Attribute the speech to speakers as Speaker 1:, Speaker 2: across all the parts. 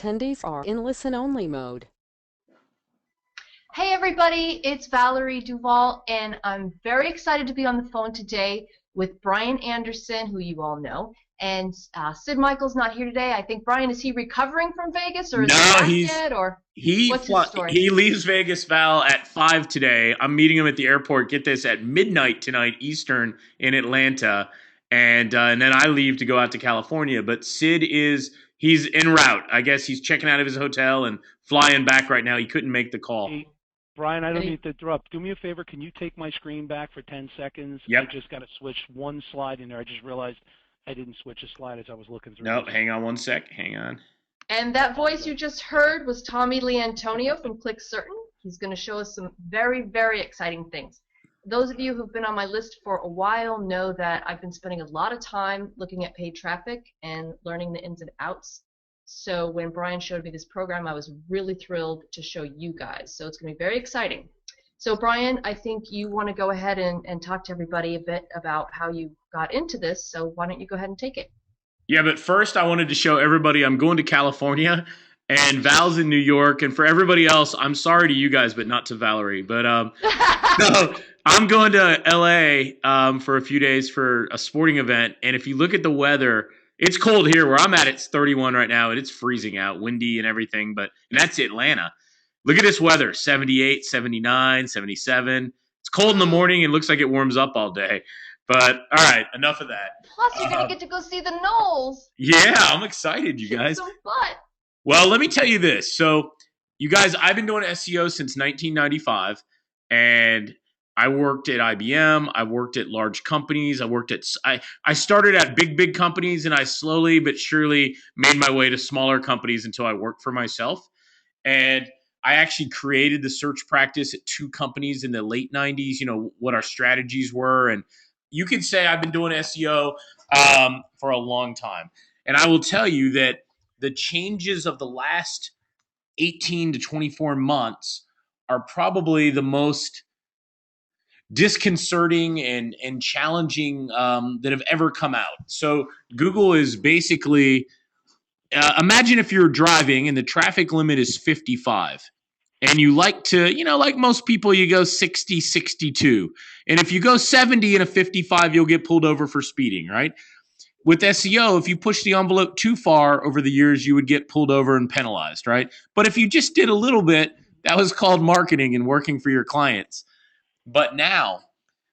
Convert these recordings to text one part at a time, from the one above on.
Speaker 1: attendees are in listen-only mode.
Speaker 2: Hey everybody, it's Valerie Duval, and I'm very excited to be on the phone today with Brian Anderson, who you all know, and Sid Michael's not here today. I think, Brian, is he recovering from Vegas, or is he
Speaker 3: No,
Speaker 2: back yet, or what's his story?
Speaker 3: he leaves Vegas, Val, at 5 today. I'm meeting him at the airport. Get this, at midnight tonight Eastern in Atlanta, and then I leave to go out to California. But he's en route. I guess he's checking out of his hotel and flying back right now. He couldn't make the call.
Speaker 4: Hey, Brian, I don't need to interrupt. Do me a favor. Can you take my screen back for 10 seconds?
Speaker 3: Yep.
Speaker 4: I just got to switch one slide in there. I just realized I didn't switch a slide as I was looking through.
Speaker 3: No, hang on one sec. Hang on.
Speaker 2: And that voice you just heard was Tommy Lee Antonio from Click Certain. He's going to show us some very, very exciting things. Those of you who've been on my list for a while know that I've been spending a lot of time looking at paid traffic and learning the ins and outs. So when Brian showed me this program, I was really thrilled to show you guys. So it's going to be very exciting. So Brian, I think you want to go ahead and talk to everybody a bit about how you got into this. So why don't you go ahead and take it?
Speaker 3: Yeah, but first I wanted to show everybody I'm going to California, and Val's in New York. And for everybody else, I'm sorry to you guys, but not to Valerie. But no, I'm going to LA for a few days for a sporting event. And if you look at the weather, it's cold here. Where I'm at, it's 31 right now, and it's freezing out, windy and everything. And that's Atlanta. Look at this weather, 78, 79, 77. It's cold in the morning. It looks like it warms up all day. But, all right, enough of that.
Speaker 2: Plus, you're going to get to go see the Knowles.
Speaker 3: Yeah, I'm excited, you guys.
Speaker 2: Some fun.
Speaker 3: Well, let me tell you this. So, you guys, I've been doing SEO since 1995, and I worked at IBM. I worked at large companies. I started at big companies, and I slowly but surely made my way to smaller companies until I worked for myself. And I actually created the search practice at two companies in the late 90s, what our strategies were. And you could say I've been doing SEO for a long time. And I will tell you that the changes of the last 18 to 24 months are probably the most disconcerting and challenging that have ever come out. So Google is basically, imagine if you're driving and the traffic limit is 55. And you like to, like most people, you go 60, 62. And if you go 70 in a 55, you'll get pulled over for speeding, right? With SEO, if you push the envelope too far over the years, you would get pulled over and penalized, right? But if you just did a little bit, that was called marketing and working for your clients. But now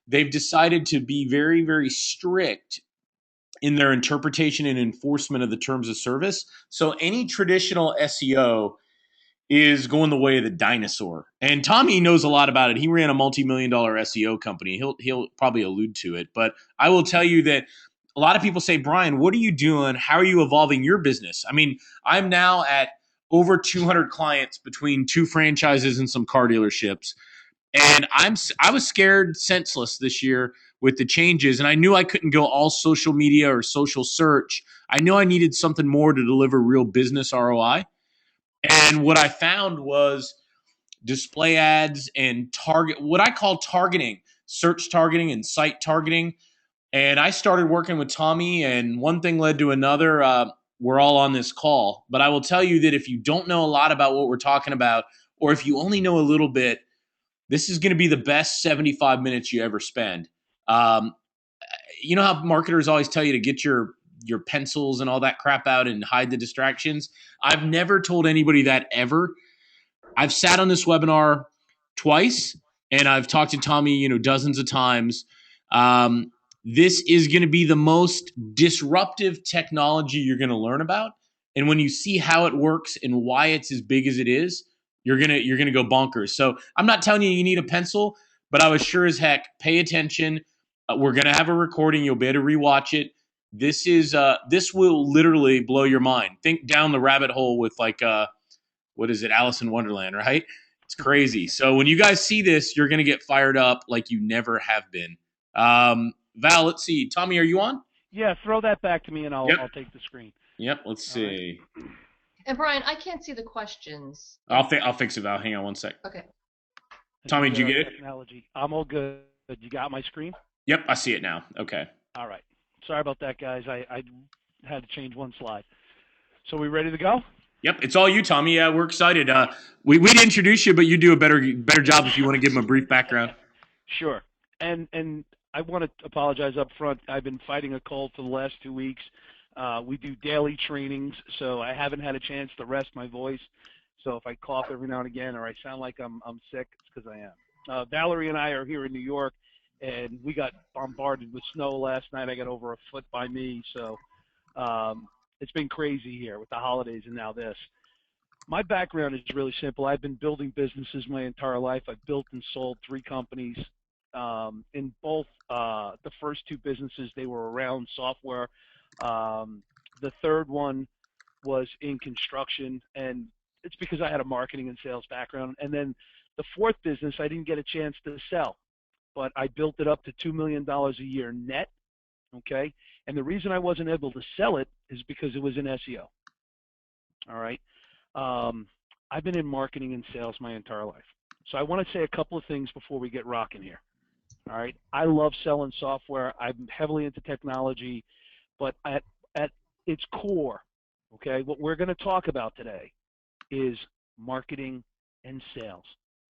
Speaker 3: they've decided to be very, very strict in their interpretation and enforcement of the terms of service. So any traditional SEO is going the way of the dinosaur. And Tommy knows a lot about it. He ran a multi-million-dollar SEO company. He'll probably allude to it. But I will tell you that a lot of people say, Brian, what are you doing? How are you evolving your business? I mean, I'm now at over 200 clients between two franchises and some car dealerships. And I was scared senseless this year with the changes. And I knew I couldn't go all social media or social search. I knew I needed something more to deliver real business ROI. And what I found was display ads and what I call targeting, search targeting and site targeting. And I started working with Tommy, and one thing led to another. We're all on this call. But I will tell you that if you don't know a lot about what we're talking about, or if you only know a little bit, this is going to be the best 75 minutes you ever spend. You know how marketers always tell you to get your pencils and all that crap out and hide the distractions? I've never told anybody that ever. I've sat on this webinar twice, and I've talked to Tommy, dozens of times. This is going to be the most disruptive technology you're going to learn about. And when you see how it works and why it's as big as it is, you're gonna go bonkers. So I'm not telling you need a pencil, but I was sure as heck pay attention. We're gonna have a recording. You'll be able to rewatch it. This will literally blow your mind. Think down the rabbit hole with what is it, Alice in Wonderland, right? It's crazy. So when you guys see this, you're gonna get fired up like you never have been. Val, let's see. Tommy, are you on?
Speaker 4: Yeah, throw that back to me and I'll take the screen.
Speaker 3: Yep. Let's see.
Speaker 2: Right. And Brian, I can't see the questions.
Speaker 3: I'll fix it, Val. Hang on one sec.
Speaker 2: Okay.
Speaker 3: Tommy, did you get it?
Speaker 4: Technology. I'm all good. You got my screen?
Speaker 3: Yep, I see it now. Okay.
Speaker 4: All right. Sorry about that, guys. I had to change one slide. So we ready to go?
Speaker 3: Yep, it's all you, Tommy. Yeah, we're excited. We'd introduce you, but you do a better job if you want to give them a brief background.
Speaker 4: Sure. And I want to apologize up front. I've been fighting a cold for the last 2 weeks. We do daily trainings, so I haven't had a chance to rest my voice. So if I cough every now and again or I sound like I'm sick, it's because I am. Valerie and I are here in New York, and we got bombarded with snow last night. I got over a foot by me, so it's been crazy here with the holidays and now this. My background is really simple. I've been building businesses my entire life. I've built and sold 3 companies. In both the first 2 businesses, they were around software. The third one was in construction, and it's because I had a marketing and sales background. And then the fourth business, I didn't get a chance to sell, but I built it up to $2 million a year net, okay? And the reason I wasn't able to sell it is because it was in SEO, all right? I've been in marketing and sales my entire life. So I want to say a couple of things before we get rocking here. All right. I love selling software. I'm heavily into technology, but at its core, okay, what we're going to talk about today is marketing and sales.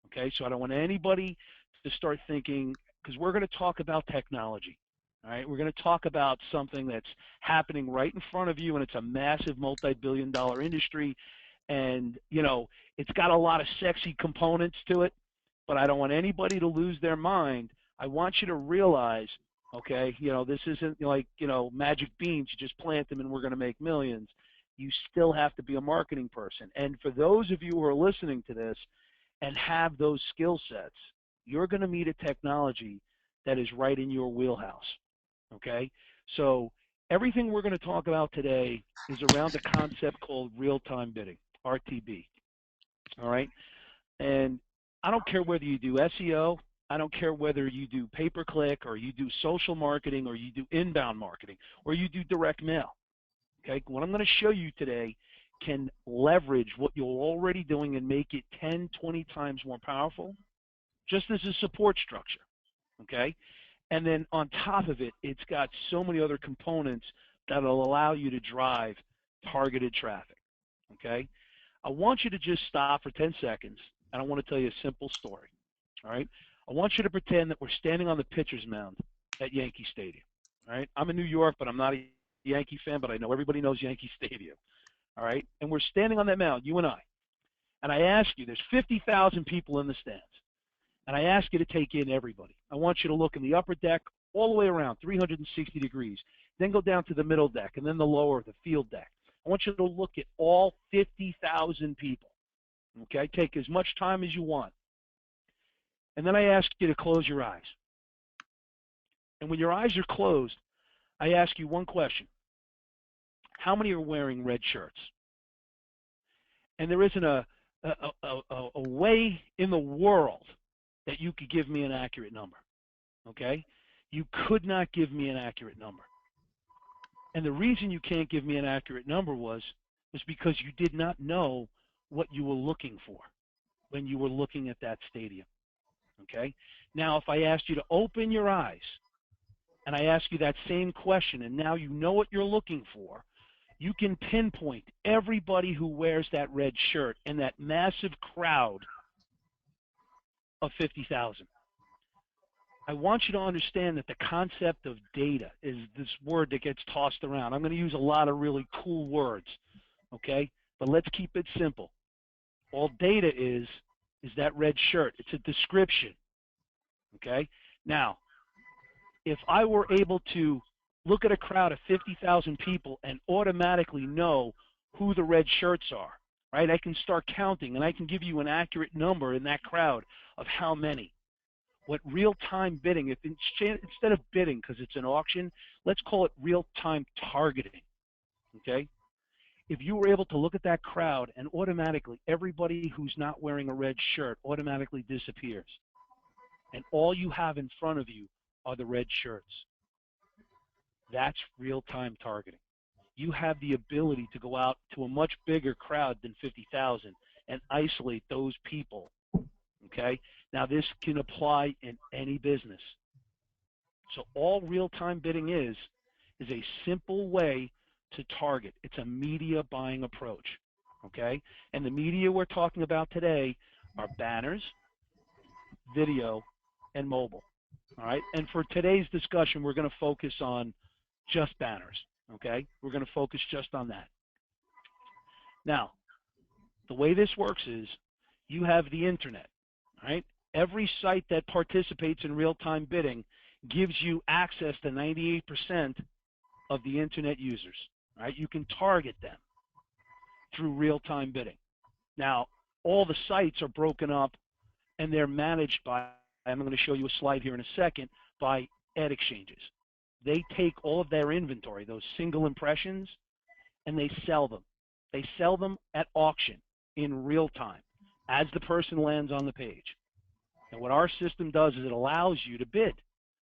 Speaker 4: Okay. So I don't want anybody to start thinking, because we're going to talk about technology. All right. We're going to talk about something that's happening right in front of you, and it's a massive multi-billion-dollar industry. And, you know, it's got a lot of sexy components to it, but I don't want anybody to lose their mind. I want you to realize, okay, you know, this isn't like, you know, magic beans. You just plant them and we're going to make millions. You still have to be a marketing person. And for those of you who are listening to this and have those skill sets, you're going to meet a technology that is right in your wheelhouse, okay? So everything we're going to talk about today is around a concept called real-time bidding, RTB, all right? And I don't care whether you do SEO, I don't care whether you do pay-per-click or you do social marketing or you do inbound marketing or you do direct mail, okay? What I'm going to show you today can leverage what you're already doing and make it 10, 20 times more powerful just as a support structure, okay? And then on top of it, it's got so many other components that will allow you to drive targeted traffic, okay? I want you to just stop for 10 seconds, and I want to tell you a simple story, all right? I want you to pretend that we're standing on the pitcher's mound at Yankee Stadium, all right? I'm in New York, but I'm not a Yankee fan, but I know everybody knows Yankee Stadium, all right? And we're standing on that mound, you and I ask you, there's 50,000 people in the stands, and I ask you to take in everybody. I want you to look in the upper deck all the way around, 360 degrees, then go down to the middle deck, and then the lower, the field deck. I want you to look at all 50,000 people, okay? Take as much time as you want. And then I ask you to close your eyes. And when your eyes are closed, I ask you one question. How many are wearing red shirts? And there isn't a way in the world that you could give me an accurate number, okay? You could not give me an accurate number. And the reason you can't give me an accurate number was because you did not know what you were looking for when you were looking at that stadium, okay? Now, if I asked you to open your eyes and I ask you that same question and now you know what you're looking for, you can pinpoint everybody who wears that red shirt in that massive crowd of 50,000. I want you to understand that the concept of data is this word that gets tossed around. I'm going to use a lot of really cool words, okay? But let's keep it simple. All data is that red shirt. It's a description, okay? Now, if I were able to look at a crowd of 50,000 people and automatically know who the red shirts are, right? I can start counting and I can give you an accurate number in that crowd of how many. What real-time bidding, if instead of bidding because it's an auction, let's call it real-time targeting, okay? If you were able to look at that crowd and automatically everybody who's not wearing a red shirt automatically disappears, and all you have in front of you are the red shirts, that's real-time targeting. You have the ability to go out to a much bigger crowd than 50,000 and isolate those people, okay? Now, this can apply in any business. So all real-time bidding is a simple way to target. It's a media buying approach, okay? And the media we're talking about today are banners, video, and mobile, all right? And for today's discussion, we're going to focus on just banners, okay? We're going to focus just on that. Now, the way this works is you have the internet, right? Every site that participates in real-time bidding gives you access to 98% of the internet users, right? You can target them through real-time bidding. Now, all the sites are broken up and they're managed by, I'm going to show you a slide here in a second, by ad exchanges. They take all of their inventory, those single impressions, and they sell them. They sell them at auction in real time as the person lands on the page. And what our system does is it allows you to bid.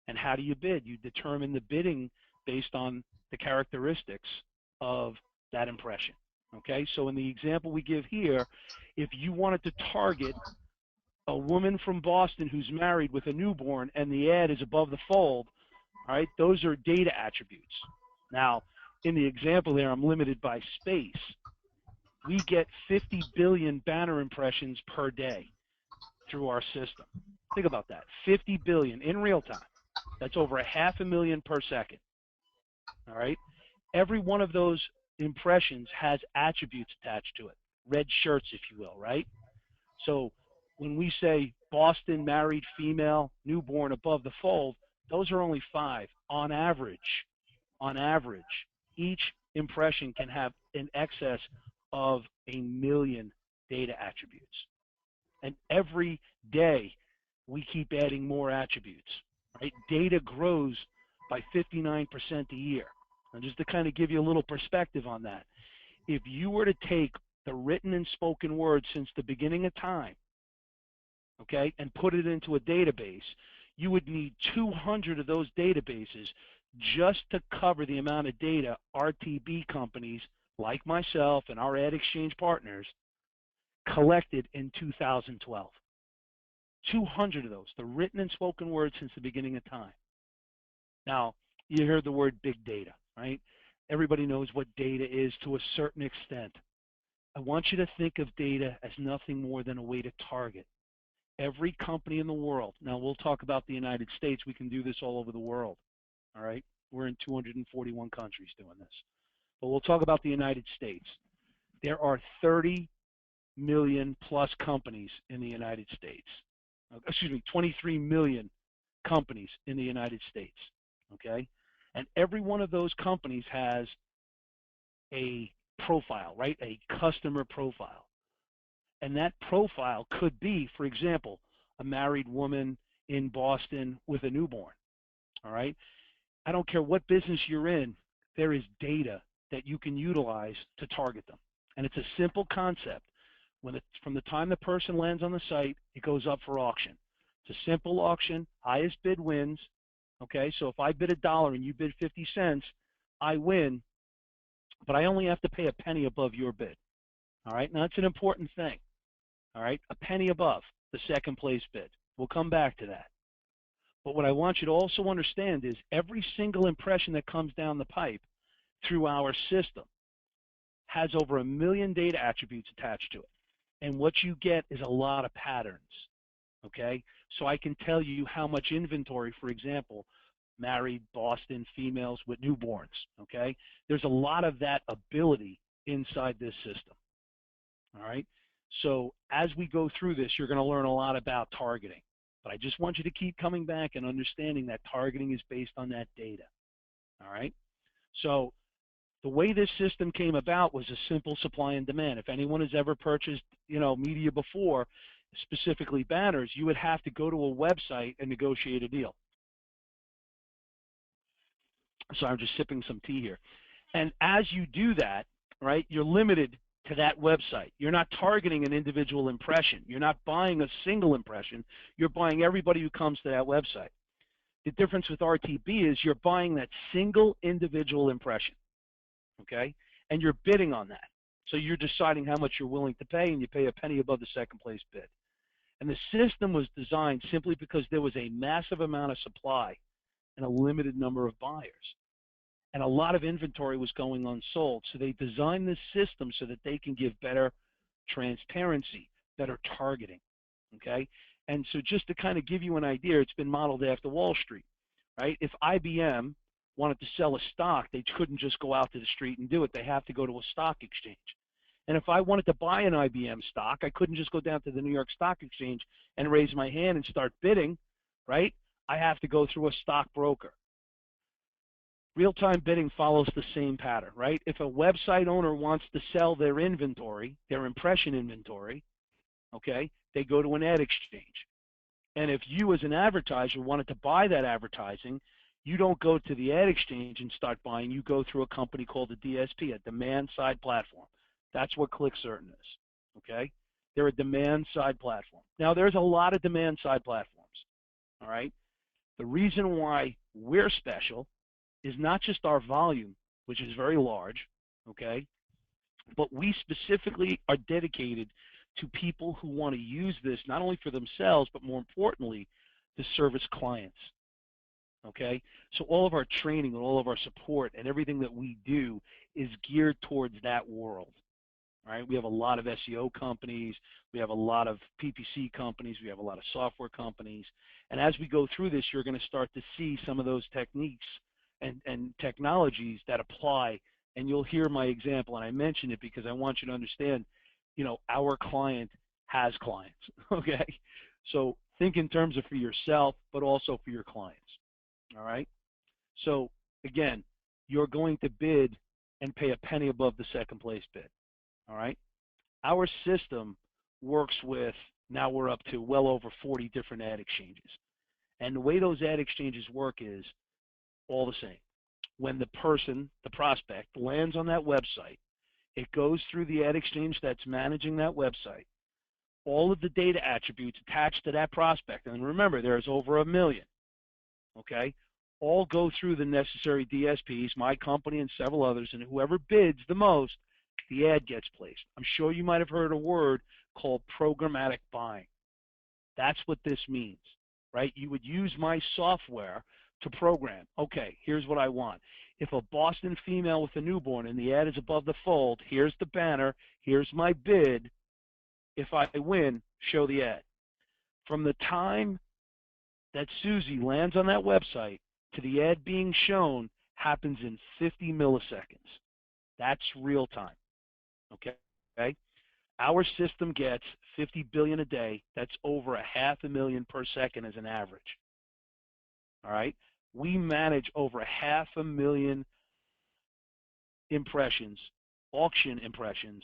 Speaker 4: And how do you bid? You determine the bidding based on the characteristics of that impression. Okay, so in the example we give here, if you wanted to target a woman from Boston who's married with a newborn and the ad is above the fold, all right, those are data attributes. Now, in the example there, I'm limited by space. We get 50 billion banner impressions per day through our system. Think about that, 50 billion in real time. That's over 500,000 per second, all right? Every one of those impressions has attributes attached to it, red shirts, if you will, right? So when we say Boston, married, female, newborn, above the fold, those are only 5. On average, each impression can have in excess of 1 million data attributes. And every day, we keep adding more attributes, right? Data grows by 59% a year. And just to kind of give you a little perspective on that, if you were to take the written and spoken word since the beginning of time, okay, and put it into a database, you would need 200 of those databases just to cover the amount of data RTB companies like myself and our ad exchange partners collected in 2012. 200 of those, the written and spoken word since the beginning of time. Now, you heard the word big data, right? Everybody knows what data is to a certain extent. I want you to think of data as nothing more than a way to target. Every company in the world, now we'll talk about the United States, we can do this all over the world, all right? We're in 241 countries doing this. But we'll talk about the United States. There are 30 million plus companies in the United States. Excuse me, 23 million companies in the United States, okay? And every one of those companies has a profile, right? A customer profile. And that profile could be, for example, a married woman in Boston with a newborn, all right? I don't care what business you're in, there is data that you can utilize to target them. And it's a simple concept. From the time the person lands on the site, it goes up for auction. It's a simple auction, highest bid wins, okay? So if I bid $1 and you bid 50 cents, I win, but I only have to pay a penny above your bid, all right? Now, that's an important thing, all right? A penny above the second place bid. We'll come back to that. But what I want you to also understand is every single impression that comes down the pipe through our system has over 1 million data attributes attached to it. And what you get is a lot of patterns, okay? So I can tell you how much inventory, for example, married Boston females with newborns, okay? There's a lot of that ability inside this system, all right? So as we go through this, you're going to learn a lot about targeting. But I just want you to keep coming back and understanding that targeting is based on that data, all right? So the way this system came about was a simple supply and demand. If anyone has ever purchased, media before, specifically banners, you would have to go to a website and negotiate a deal. So I'm just sipping some tea here. And as you do that, right, you're limited to that website. You're not targeting an individual impression. You're not buying a single impression. You're buying everybody who comes to that website. The difference with RTB is you're buying that single individual impression, okay? And you're bidding on that. So you're deciding how much you're willing to pay, and you pay a penny above the second place bid. And the system was designed simply because there was a massive amount of supply and a limited number of buyers. and a lot of inventory was going unsold. So they designed this system so that they can give better transparency, better targeting, okay? And so just to kind of give you an idea, it's been modeled after Wall Street, right? If IBM wanted to sell a stock, they couldn't just go out to the street and do it. They have to go to a stock exchange. And if I wanted to buy an IBM stock, I couldn't just go down to the New York Stock Exchange and raise my hand and start bidding, right? I have to go through a stockbroker. Real-time bidding follows the same pattern, right? If a website owner wants to sell their inventory, their impression inventory, okay, they go to an ad exchange. And if you as an advertiser wanted to buy that advertising, you don't go to the ad exchange and start buying. You go through a company called a DSP, a demand-side platform. That's what ClickCertain is, okay? They're a demand-side platform. Now, there's a lot of demand-side platforms, all right? The reason why we're special is not just our volume, which is very large, okay, but we specifically are dedicated to people who want to use this not only for themselves, but more importantly, to service clients, okay? So all of our training and all of our support and everything that we do is geared towards that world, right? We have a lot of SEO companies, we have a lot of PPC companies, we have a lot of software companies, and as we go through this, you're going to start to see some of those techniques and technologies that apply, and you'll hear my example, and I mention it because I want you to understand, you know, our client has clients, okay? So think in terms of for yourself, but also for your clients, all right? So again, you're going to bid and pay a penny above the second place bid, all right? Our system works with, now we're up to well over 40 different ad exchanges. And the way those ad exchanges work is all the same. When the person, the prospect, lands on that website, it goes through the ad exchange that's managing that website. All of the data attributes attached to that prospect, and remember, there's over 1 million, okay, all go through the necessary DSPs, my company and several others, and whoever bids the most, the ad gets placed. I'm sure you might have heard a word called programmatic buying. That's what this means, right? You would use my software to program. Okay, here's what I want. If a Boston female with a newborn and the ad is above the fold, here's the banner, here's my bid. If I win, show the ad. From the time that Susie lands on that website to the ad being shown happens in 50 milliseconds. That's real time, okay? Our system gets 50 billion a day. That's over 500,000 per second as an average, all right? We manage over 500,000 impressions, auction impressions,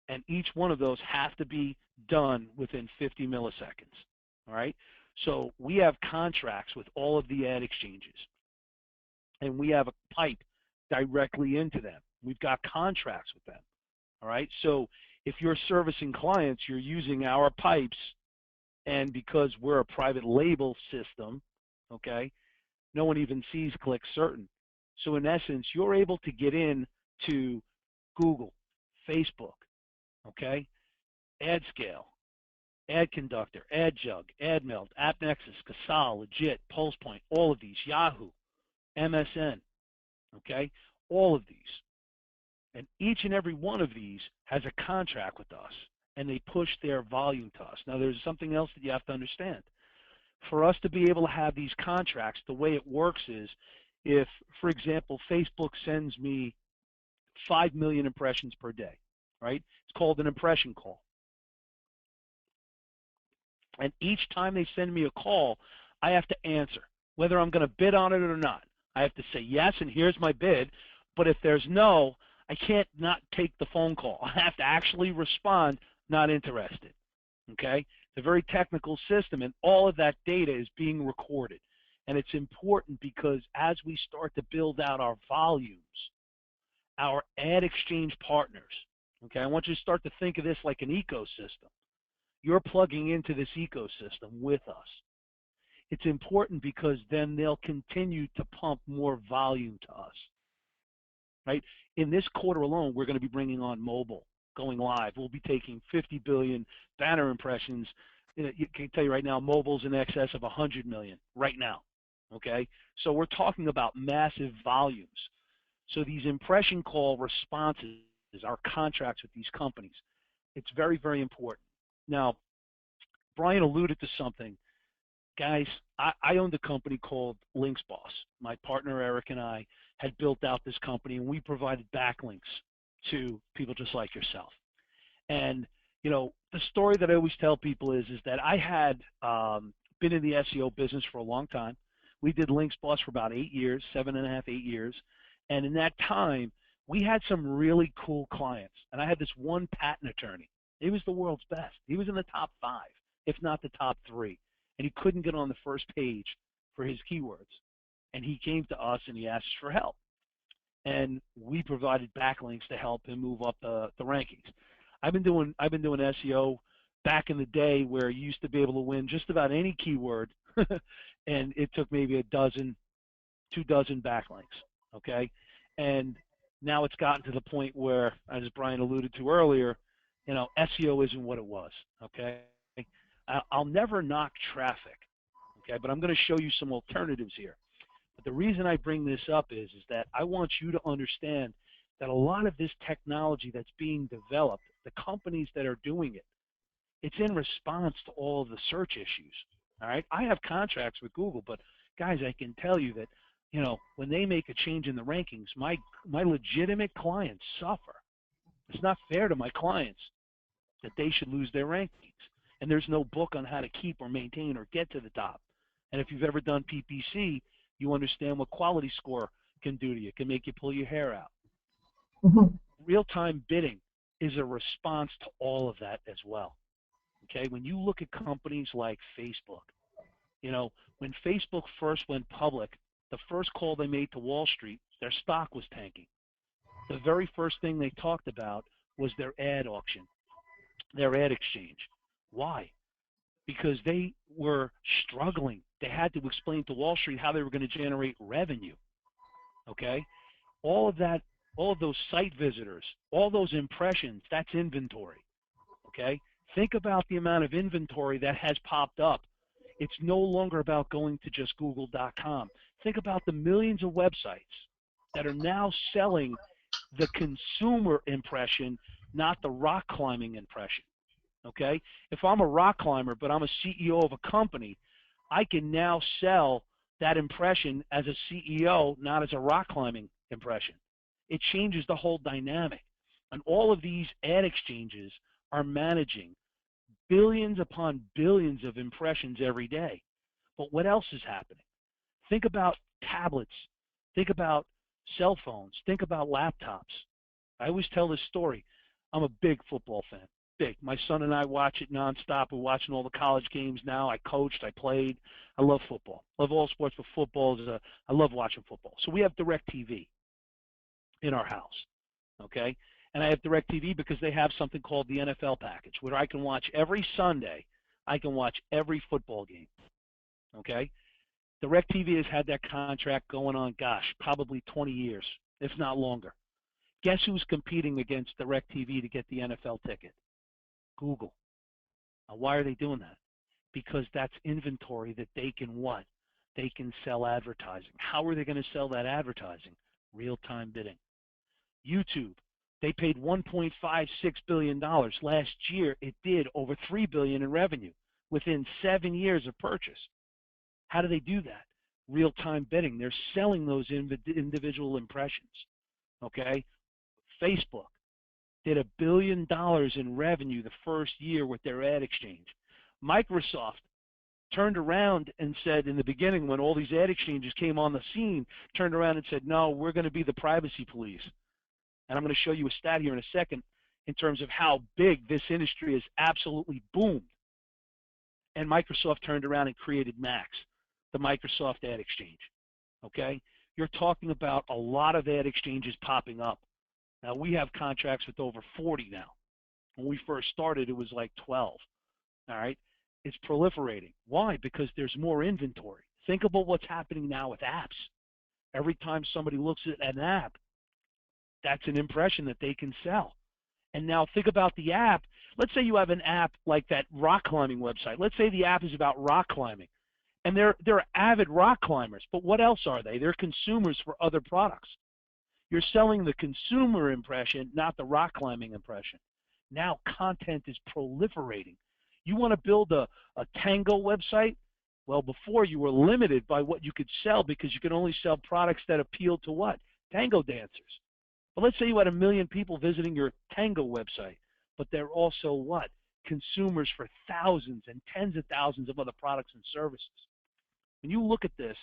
Speaker 4: and each one of those have to be done within 50 milliseconds, all right? So we have contracts with all of the ad exchanges, and we have a pipe directly into them. We've got contracts with them, all right? So if you're servicing clients, you're using our pipes, and because we're a private label system, okay, no one even sees ClickCertain. So in essence, you're able to get in to Google, Facebook, okay, AdScale, AdConductor, AdJug, AdMeld, AppNexus, Casal, Legit, PulsePoint, all of these, Yahoo, MSN, okay, all of these. And each and every one of these has a contract with us, and they push their volume to us. Now, there's something else that you have to understand. For us to be able to have these contracts, the way it works is if, for example, Facebook sends me 5 million impressions per day, right? It's called an impression call. And each time they send me a call, I have to answer, whether I'm going to bid on it or not. I have to say yes, and here's my bid. But if there's no, I can't not take the phone call. I have to actually respond, not interested, okay? It's a very technical system, and all of that data is being recorded. And it's important because as we start to build out our volumes, our ad exchange partners, okay, I want you to start to think of this like an ecosystem. You're plugging into this ecosystem with us. It's important because then they'll continue to pump more volume to us, right? In this quarter alone, we're going to be bringing on mobile, going live. We'll be taking 50 billion banner impressions. You can tell you right now, mobile's in excess of 100 million right now, okay? So we're talking about massive volumes. So these impression call responses are contracts with these companies. It's very, very important. Now, Brian alluded to something. Guys, I owned a company called LinksBoss. My partner Eric and I had built out this company, and we provided backlinks to people just like yourself. And the story that I always tell people is that I had been in the SEO business for a long time. We did LinksBoss for about 8 years, 7.5, 8 years. And in that time, we had some really cool clients. And I had this one patent attorney. He was the world's best. He was in the top 5, if not the top 3. And he couldn't get on the first page for his keywords. And he came to us and he asked us for help. And we provided backlinks to help him move up the rankings. I've been doing SEO back in the day where you used to be able to win just about any keyword, and it took maybe a dozen, 2 dozen backlinks. Okay, and now it's gotten to the point where, as Brian alluded to earlier, SEO isn't what it was. Okay, I'll never knock traffic. Okay, but I'm going to show you some alternatives here. But the reason I bring this up is that I want you to understand that a lot of this technology that's being developed, the companies that are doing it, it's in response to all of the search issues. All right, I have contracts with Google, but guys, I can tell you that when they make a change in the rankings, my legitimate clients suffer. It's not fair to my clients that they should lose their rankings. And there's no book on how to keep or maintain or get to the top. And if you've ever done PPC, you understand what quality score can do to you. It can make you pull your hair out.
Speaker 2: Mm-hmm.
Speaker 4: Real-time bidding is a response to all of that as well. Okay, when you look at companies like Facebook, when Facebook first went public, the first call they made to Wall Street, their stock was tanking. The very first thing they talked about was their ad auction, their ad exchange. Why? Because they were struggling. They had to explain to Wall Street how they were going to generate revenue. Okay? All of that, all of those site visitors, all those impressions, that's inventory. Okay? Think about the amount of inventory that has popped up. It's no longer about going to just google.com. Think about the millions of websites that are now selling the consumer impression, not the rock climbing impression. Okay? If I'm a rock climber, but I'm a CEO of a company, I can now sell that impression as a CEO, not as a rock climbing impression. It changes the whole dynamic. And all of these ad exchanges are managing billions upon billions of impressions every day. But what else is happening? Think about tablets. Think about cell phones. Think about laptops. I always tell this story. I'm a big football fan. Big. My son and I watch it nonstop. We're watching all the college games now. I coached. I played. I love football. Love all sports, but football is I love watching football. So we have DirecTV in our house. Okay? And I have DirecTV because they have something called the NFL package, where I can watch every Sunday. I can watch every football game. Okay? DirecTV has had that contract going on, gosh, probably 20 years, if not longer. Guess who's competing against DirecTV to get the NFL ticket? Google. Now, why are they doing that? Because that's inventory that they can what? They can sell advertising. How are they going to sell that advertising? Real-time bidding. YouTube. They paid $1.56 billion. Last year, it did over $3 billion in revenue within 7 years of purchase. How do they do that? Real-time bidding. They're selling those individual impressions. Okay? Facebook did $1 billion in revenue the first year with their ad exchange. Microsoft turned around and said in the beginning, when all these ad exchanges came on the scene, turned around and said, no, we're going to be the privacy police. And I'm going to show you a stat here in a second in terms of how big this industry has absolutely boomed. And Microsoft turned around and created Max, the Microsoft Ad Exchange. Okay? You're talking about a lot of ad exchanges popping up. Now, we have contracts with over 40 now. When we first started, it was like 12. All right? It's proliferating. Why? Because there's more inventory. Think about what's happening now with apps. Every time somebody looks at an app, that's an impression that they can sell. And now think about the app. Let's say you have an app like that rock climbing website. Let's say the app is about rock climbing. And they're avid rock climbers. But what else are they? They're consumers for other products. You're selling the consumer impression, not the rock climbing impression. Now content is proliferating. You want to build a tango website? Well, before you were limited by what you could sell because you could only sell products that appealed to what? Tango dancers. But let's say you had 1 million people visiting your tango website, but they're also what? Consumers for thousands and tens of thousands of other products and services. When you look at this,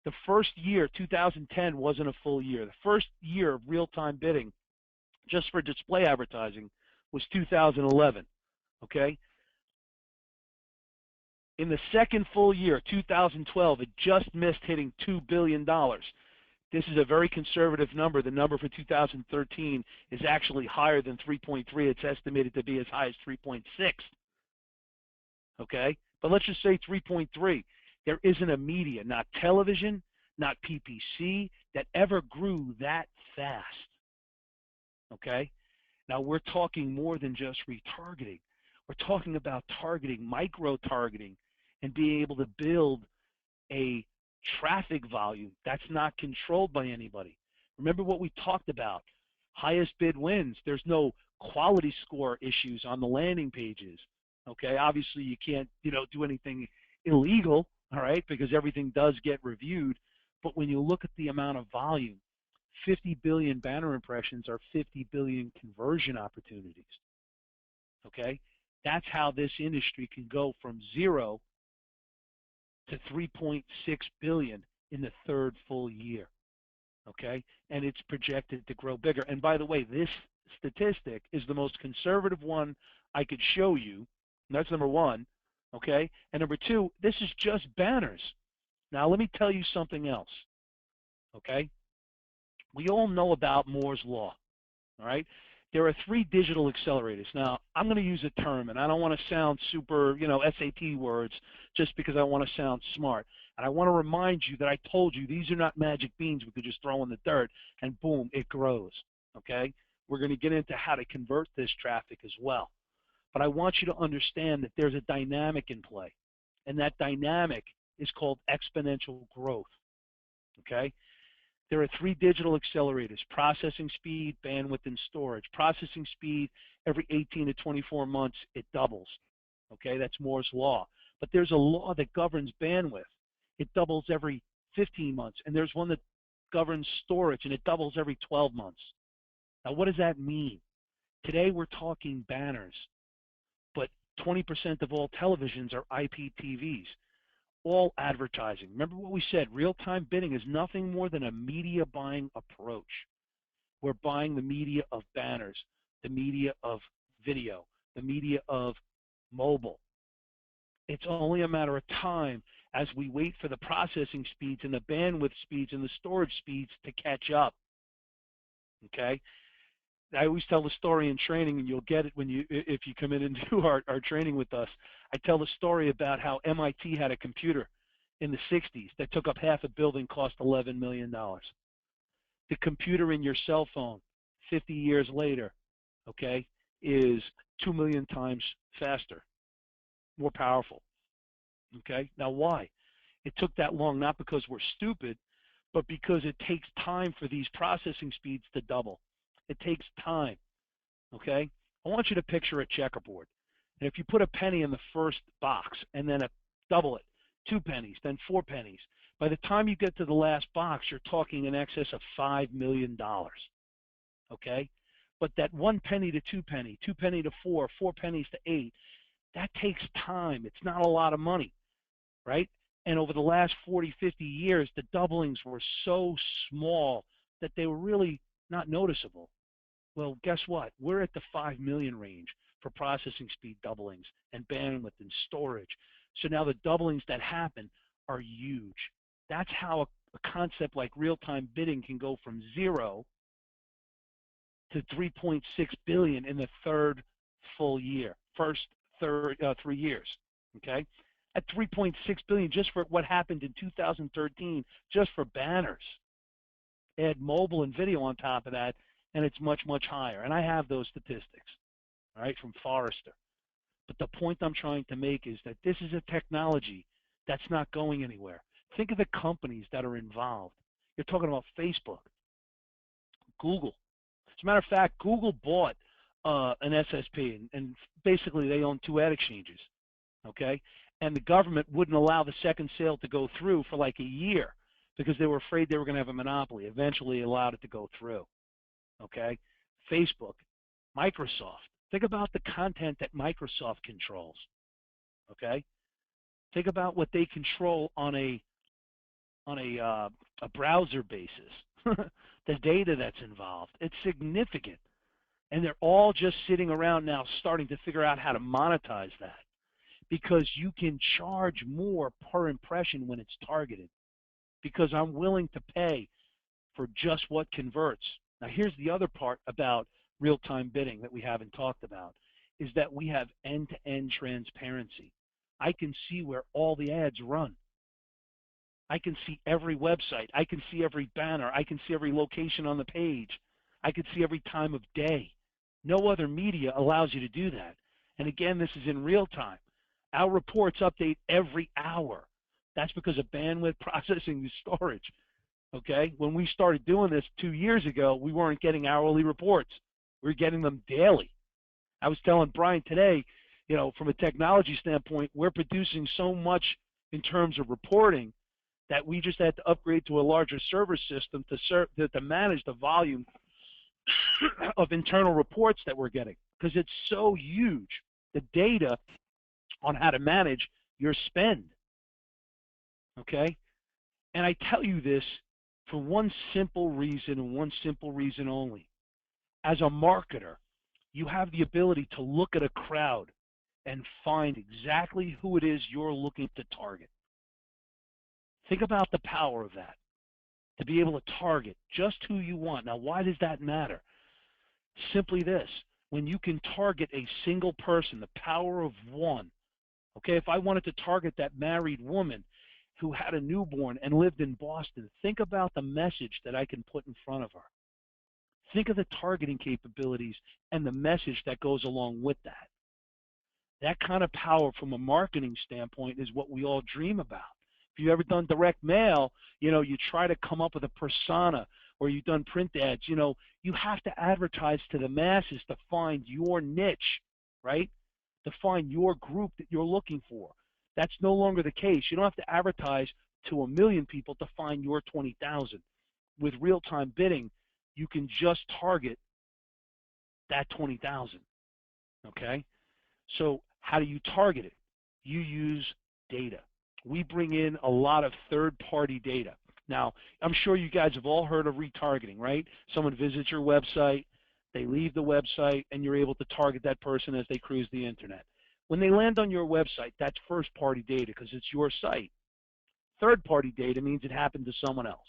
Speaker 4: the first year, 2010, wasn't a full year. The first year of real-time bidding, just for display advertising, was 2011, okay? In the second full year, 2012, it just missed hitting $2 billion. This is a very conservative number. The number for 2013 is actually higher than 3.3. It's estimated to be as high as 3.6, okay? But let's just say 3.3. There isn't a media, not television, not PPC, that ever grew that fast, okay? Now, we're talking more than just retargeting. We're talking about targeting, micro-targeting, and being able to build a traffic volume that's not controlled by anybody. Remember what we talked about. Highest bid wins. There's no quality score issues on the landing pages, okay? Obviously, you can't, do anything illegal, all right, because everything does get reviewed. But when you look at the amount of volume, 50 billion banner impressions are 50 billion conversion opportunities, okay? That's how this industry can go from 0 to 3.6 billion in the third full year, okay? And it's projected to grow bigger. And by the way, this statistic is the most conservative one I could show you. And that's number one, okay? And number two, this is just banners. Now, let me tell you something else, okay? We all know about Moore's Law, all right? There are 3 digital accelerators. Now, I'm going to use a term, and I don't want to sound super, SAT words just because I want to sound smart. And I want to remind you that I told you these are not magic beans we could just throw in the dirt, and boom, it grows, okay? We're going to get into how to convert this traffic as well. But I want you to understand that there's a dynamic in play, and that dynamic is called exponential growth, okay? There are 3 digital accelerators: processing speed, bandwidth, and storage. Processing speed, every 18 to 24 months, it doubles. Okay, that's Moore's Law. But there's a law that governs bandwidth. It doubles every 15 months. And there's one that governs storage, and it doubles every 12 months. Now, what does that mean? Today, we're talking banners, but 20% of all televisions are IPTVs. All advertising. Remember what we said, real-time bidding is nothing more than a media buying approach. We're buying the media of banners, the media of video, the media of mobile. It's only a matter of time as we wait for the processing speeds and the bandwidth speeds and the storage speeds to catch up, okay? I always tell the story in training, and you'll get it if you come in and do our training with us. I tell the story about how MIT had a computer in the 60s that took up half a building, cost $11 million. The computer in your cell phone 50 years later, okay, is 2 million times faster, more powerful, okay? Now why? It took that long not because we're stupid, but because it takes time for these processing speeds to double. It takes time, okay? I want you to picture a checkerboard. And if you put a penny in the first box and then double it, 2 pennies, then 4 pennies, by the time you get to the last box, you're talking in excess of $5 million, okay? But that 1 penny to 2 penny, 2 penny to 4, 4 pennies to 8, that takes time. It's not a lot of money, right? And over the last 40, 50 years, the doublings were so small that they were really not noticeable. Well, guess what? We're at the 5 million range for processing speed doublings and bandwidth and storage. So now the doublings that happen are huge. That's how a concept like real-time bidding can go from 0 to 3.6 billion in the third full year, first 3 years, okay? At 3.6 billion just for what happened in 2013, just for banners. Add mobile and video on top of that, and it's much, much higher. And I have those statistics, all right, from Forrester. But the point I'm trying to make is that this is a technology that's not going anywhere. Think of the companies that are involved. You're talking about Facebook. Google. As a matter of fact, Google bought an SSP, and basically they own 2 ad exchanges, okay? And the government wouldn't allow the second sale to go through for like a year because they were afraid they were going to have a monopoly. Eventually allowed it to go through, okay? Facebook, Microsoft. Think about the content that Microsoft controls, okay? Think about what they control on a browser basis. The data that's involved, it's significant. And they're all just sitting around now starting to figure out how to monetize that, because you can charge more per impression when it's targeted, because I'm willing to pay for just what converts. Now here's the other part about real-time bidding that we haven't talked about, is that we have end-to-end transparency. I can see where all the ads run. I can see every website. I can see every banner. I can see every location on the page. I can see every time of day. No other media allows you to do that. And again, this is in real time. Our reports update every hour. That's because of bandwidth, processing, and storage. Okay? When we started doing this 2 years ago, we weren't getting hourly reports. We were getting them daily. I was telling Brian today, you know, from a technology standpoint, we're producing so much in terms of reporting that we just had to upgrade to a larger server system to manage the volume of internal reports that we're getting, because it's so huge, the data on how to manage your spend. Okay? And I tell you this for one simple reason and one simple reason only. As a marketer, you have the ability to look at a crowd and find exactly who it is you're looking to target. Think about the power of that, to be able to target just who you want. Now, why does that matter? Simply this: when you can target a single person, the power of one. Okay, if I wanted to target that married woman who had a newborn and lived in Boston, think about the message that I can put in front of her. Think of the targeting capabilities and the message that goes along with that. That kind of power from a marketing standpoint is what we all dream about. If you've ever done direct mail, you know, you try to come up with a persona, or you've done print ads, you know, you have to advertise to the masses to find your niche, right? To find your group that you're looking for. That's no longer the case. You don't have to advertise to 1 million people to find your 20,000. With real-time bidding, you can just target that 20,000, okay? So how do you target it? You use data. We bring in a lot of third-party data. Now, I'm sure you guys have all heard of retargeting, right? Someone visits your website, they leave the website, and you're able to target that person as they cruise the internet. When they land on your website, that's first-party data because it's your site. Third-party data means it happened to someone else.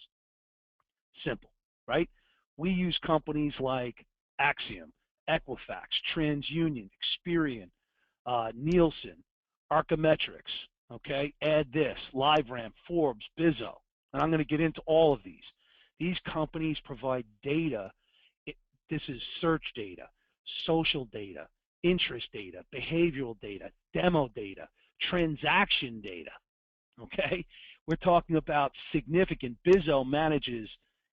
Speaker 4: Simple, right? We use companies like Axiom, Equifax, TransUnion, Experian, Nielsen, Archimetrics, okay? Add this, LiveRamp, Forbes, Bizzo, and I'm going to get into all of these. These companies provide data. This is search data, social data, interest data, behavioral data, demo data, transaction data, okay? We're talking about significant. Bizzo manages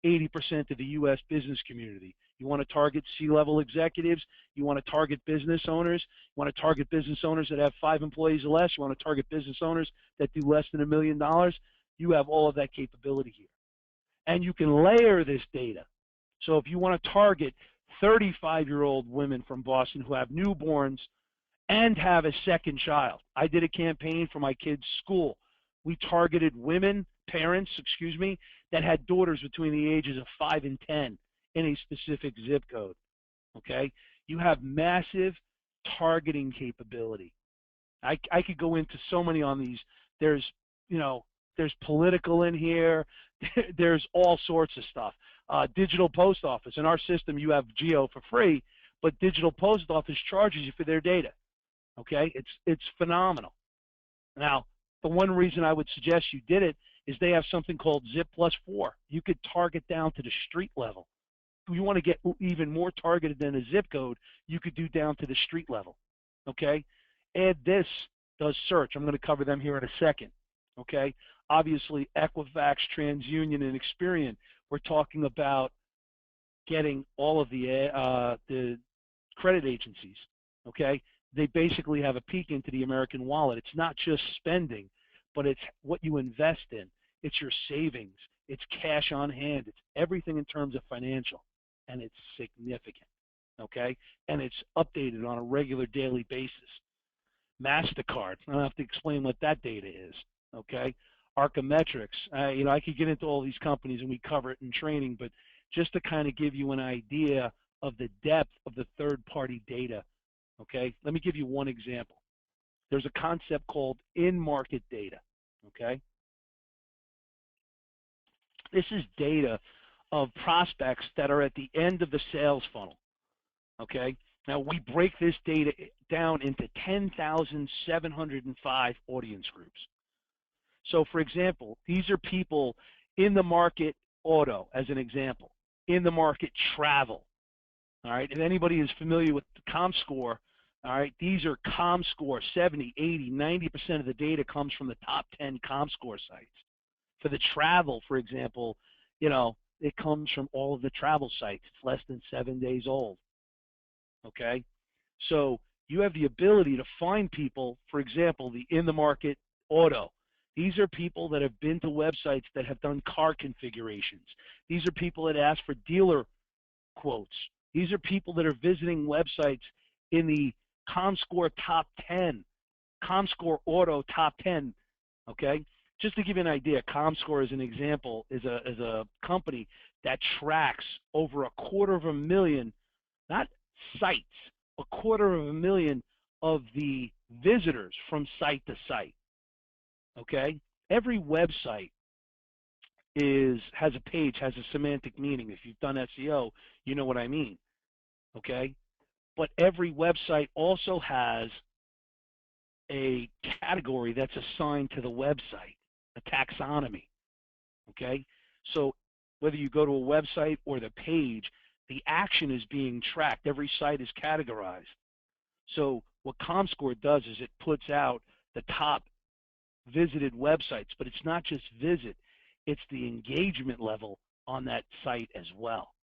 Speaker 4: 80% of the U.S. business community. You want to target C-level executives, you want to target business owners, you want to target business owners that have 5 employees or less, you want to target business owners that do less than $1 million, you have all of that capability here. And you can layer this data. So if you want to target 35-year-old women from Boston who have newborns and have a second child. I did a campaign for my kids' school. We targeted women, parents, that had daughters between the ages of 5 and 10 in a specific zip code, okay? You have massive targeting capability. I could go into so many on these. There's, you know, there's political in here. There's all sorts of stuff. Digital post office. In our system, you have Geo for free, but digital post office charges you for their data, okay? It's phenomenal. Now, the one reason I would suggest you did it is they have something called Zip Plus 4. You could target down to the street level. If you want to get even more targeted than a zip code, you could do down to the street level, okay? Add this, does search. I'm going to cover them here in a second, okay? Obviously, Equifax, TransUnion, and Experian, we're talking about getting all of the credit agencies, okay? They basically have a peek into the American wallet. It's not just spending, but it's what you invest in. It's your savings. It's cash on hand. It's everything in terms of financial, and it's significant, okay? And it's updated on a regular daily basis. MasterCard, I don't have to explain what that data is, okay? Archimetrics, you know, I could get into all these companies and we cover it in training, but just to kind of give you an idea of the depth of the third-party data, okay? Let me give you one example. There's a concept called in-market data, okay? This is data of prospects that are at the end of the sales funnel, okay? Now, we break this data down into 10,705 audience groups. So, for example, these are people in the market auto, as an example, in the market travel, all right? If anybody is familiar with the ComScore, all right, these are ComScore, 70, 80, 90% of the data comes from the top 10 ComScore sites. For the travel, for example, you know, it comes from all of the travel sites. It's less than 7 days old, okay? So you have the ability to find people, for example, the in the market auto. These are people that have been to websites that have done car configurations. These are people that ask for dealer quotes. These are people that are visiting websites in the ComScore top 10, ComScore Auto top 10, okay? Just to give you an idea, ComScore, as an example, is a company that tracks over 250,000, not sites, 250,000 of the visitors from site to site, okay? Every website has a page, has a semantic meaning. If you've done SEO, you know what I mean, okay? But every website also has a category that's assigned to the website, a taxonomy, okay? So whether you go to a website or the page, the action is being tracked. Every site is categorized. So what ComScore does is it puts out the top visited websites, but it's not just visit, it's the engagement level on that site as well.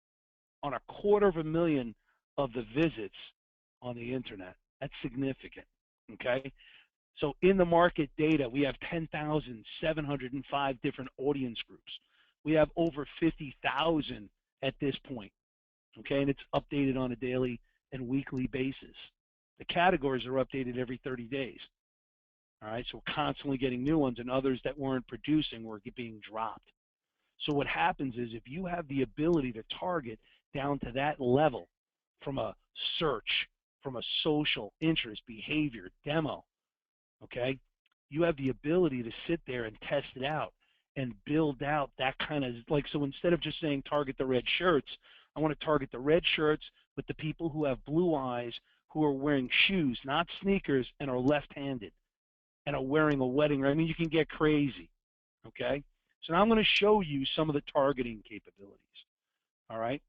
Speaker 4: On 250,000 of the visits on the internet, that's significant, okay? So in the market data, we have 10,705 different audience groups. We have over 50,000 at this point, okay? And it's updated on a daily and weekly basis. The categories are updated every 30 days, all right? So we're constantly getting new ones, and others that weren't producing were being dropped. So what happens is if you have the ability to target down to that level from a search, from a social interest, behavior, demo, okay, you have the ability to sit there and test it out and build out that kind of, like, so instead of just saying target the red shirts, I want to target the red shirts with the people who have blue eyes, who are wearing shoes, not sneakers, and are left-handed and are wearing a wedding ring. I mean, you can get crazy, okay? So now I'm going to show you some of the targeting capabilities, all right?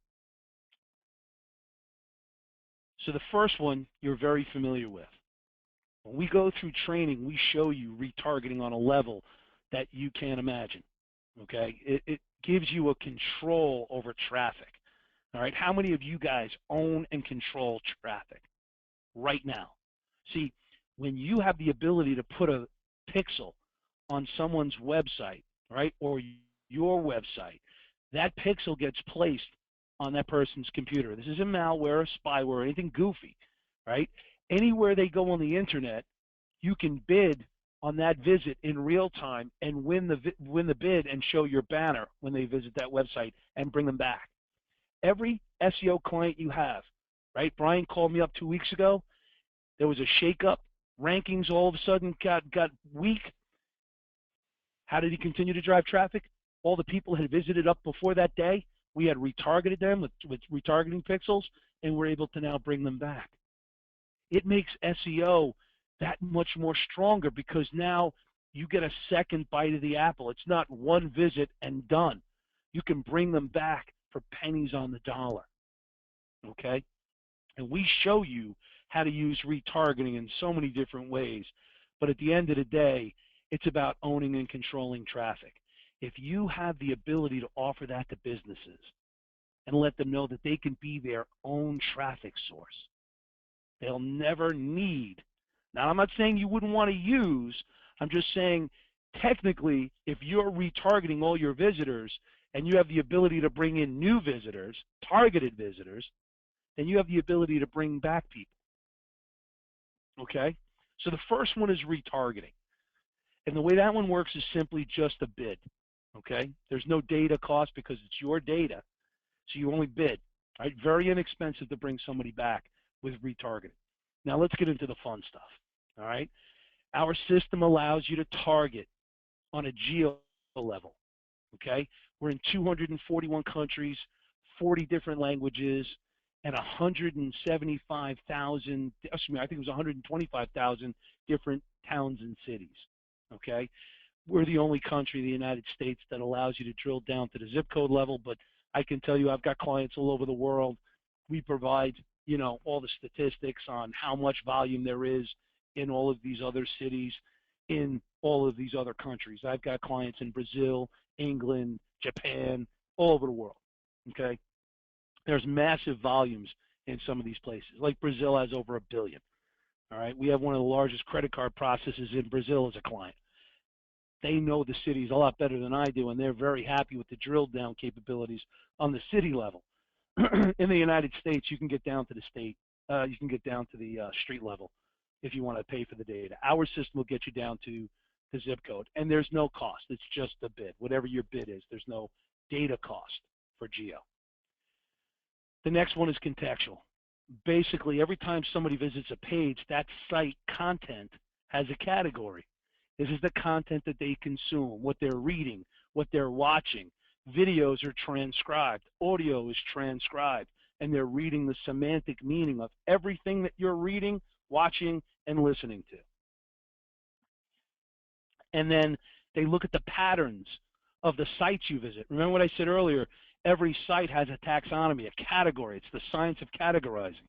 Speaker 4: So the first one you're very familiar with. When we go through training, we show you retargeting on a level that you can't imagine, okay? It gives you a control over traffic, all right? How many of you guys own and control traffic right now? See, when you have the ability to put a pixel on someone's website, right, or your website, that pixel gets placed on that person's computer. This isn't malware or spyware or anything goofy, right? Anywhere they go on the internet, you can bid on that visit in real time and win the bid and show your banner when they visit that website and bring them back. Every SEO client you have, right? Brian called me up 2 weeks ago. There was a shakeup. Rankings all of a sudden got weak. How did he continue to drive traffic? All the people had visited up before that day. We had retargeted them with retargeting pixels, and we're able to now bring them back. It makes SEO that much more stronger because now you get a second bite of the apple. It's not one visit and done. You can bring them back for pennies on the dollar, okay? And we show you how to use retargeting in so many different ways. But at the end of the day, it's about owning and controlling traffic. If you have the ability to offer that to businesses, and let them know that they can be their own traffic source. They'll never need. Now, I'm not saying you wouldn't want to use. I'm just saying technically, if you're retargeting all your visitors and you have the ability to bring in new visitors, targeted visitors, then you have the ability to bring back people. Okay? So the first one is retargeting. And the way that one works is simply just a bid. Okay? There's no data cost because it's your data. So you only bid. Right? Very inexpensive to bring somebody back with retargeting. Now let's get into the fun stuff. All right? Our system allows you to target on a geo level. Okay? We're in 241 countries, 40 different languages, and 175,000, excuse me, I think it was 125,000 different towns and cities. Okay? We're the only country in the United States that allows you to drill down to the zip code level, but I can tell you I've got clients all over the world. We provide, you know, all the statistics on how much volume there is in all of these other cities, in all of these other countries. I've got clients in Brazil, England, Japan, all over the world. Okay? There's massive volumes in some of these places. Like Brazil has over 1 billion. All right? We have one of the largest credit card processors in Brazil as a client. They know the cities a lot better than I do, and they're very happy with the drill down capabilities on the city level. In the United States, you can get down to the state, you can get down to the street level if you want to pay for the data. Our system will get you down to the zip code, and there's no cost. It's just a bid. Whatever your bid is, there's no data cost for geo. The next one is contextual. Basically, every time somebody visits a page, that site content has a category. This is the content that they consume, what they're reading, what they're watching. Videos are transcribed, audio is transcribed, and they're reading the semantic meaning of everything that you're reading, watching, and listening to. And then they look at the patterns of the sites you visit. Remember what I said earlier? Every site has a taxonomy, a category. It's the science of categorizing.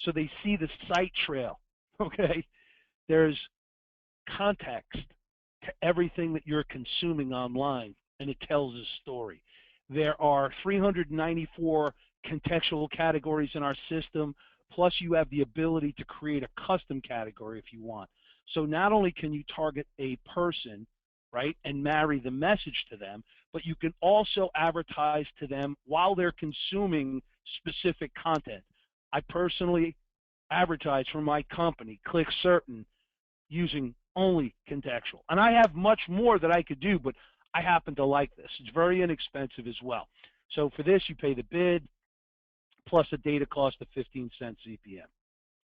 Speaker 4: So they see the site trail, okay? There's context to everything that you're consuming online, and it tells a story. There are 394 contextual categories in our system, plus you have the ability to create a custom category if you want. So not only can you target a person, right, and marry the message to them, but you can also advertise to them while they're consuming specific content. I personally advertise for my company, Click Certain, using only contextual. And I have much more that I could do, but I happen to like this. It's very inexpensive as well. So for this, you pay the bid plus a data cost of 15 cents CPM.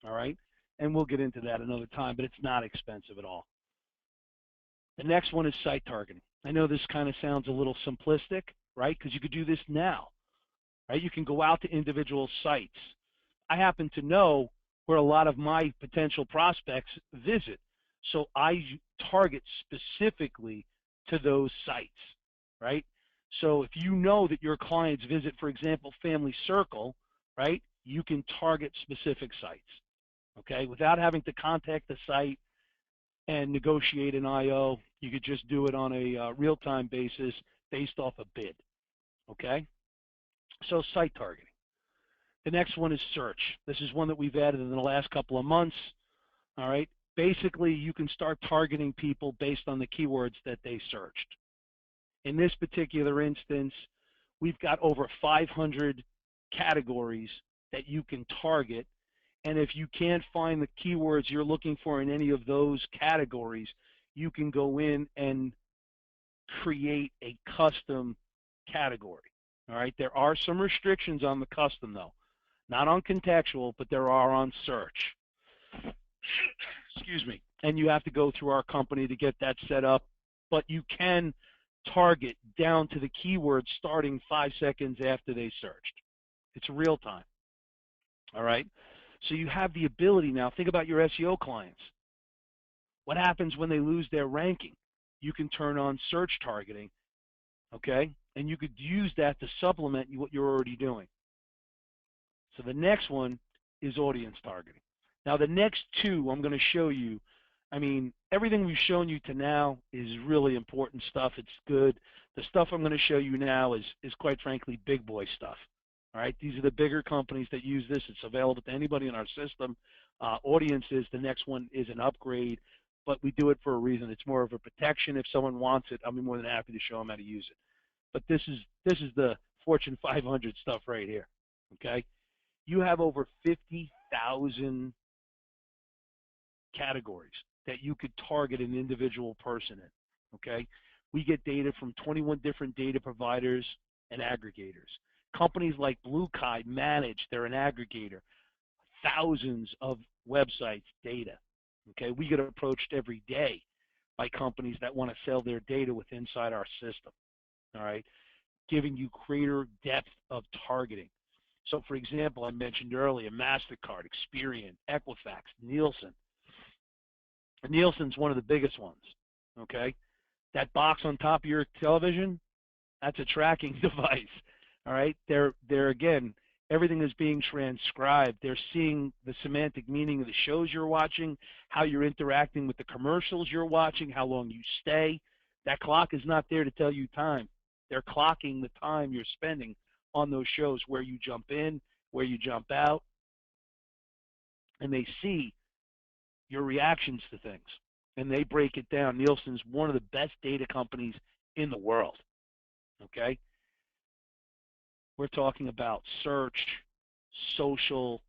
Speaker 4: All right? And we'll get into that another time, but it's not expensive at all. The next one is site targeting. I know this kind of sounds a little simplistic, right? Because you could do this now, right? You can go out to individual sites. I happen to know where a lot of my potential prospects visit. So I target specifically to those sites, right? So if you know that your clients visit, for example, Family Circle, right, you can target specific sites, okay? Without having to contact the site and negotiate an IO, you could just do it on a real-time basis based off a bid, okay? So site targeting. The next one is search. This is one that we've added in the last couple of months, all right? Basically, you can start targeting people based on the keywords that they searched. In this particular instance, we've got over 500 categories that you can target. And if you can't find the keywords you're looking for in any of those categories, you can go in and create a custom category. All right, there are some restrictions on the custom though. Not on contextual, but there are on search. Excuse me. And you have to go through our company to get that set up, but you can target down to the keywords starting 5 seconds after they searched. It's real time. All right? So you have the ability now. Think about your SEO clients. What happens when they lose their ranking? You can turn on search targeting, okay? And you could use that to supplement what you're already doing. So the next one is audience targeting. Now the next two I'm going to show you, I mean, everything we've shown you to now is really important stuff. It's good. The stuff I'm going to show you now is quite frankly big boy stuff. All right, these are the bigger companies that use this. It's available to anybody in our system. Audiences, the next one is an upgrade, but we do it for a reason. It's more of a protection. If someone wants it, I'll be more than happy to show them how to use it. But this is the Fortune 500 stuff right here. Okay, you have over 50,000 categories that you could target an individual person in. Okay, we get data from 21 different data providers and aggregators. Companies like Blue Kite manage, they're an aggregator, thousands of websites data. Okay, we get approached every day by companies that want to sell their data with inside our system. All right, giving you greater depth of targeting. So, for example, I mentioned earlier, MasterCard, Experian, Equifax, Nielsen. Nielsen's one of the biggest ones. Okay, that box on top of your television, that's a tracking device. All right, they're again, everything is being transcribed. They're seeing the semantic meaning of the shows you're watching, how you're interacting with the commercials you're watching, how long you stay. That clock is not there to tell you time. They're clocking the time you're spending on those shows, where you jump in, where you jump out, and they see your reactions to things, and they break it down. Nielsen's one of the best data companies in the world. Okay? We're talking about search, social,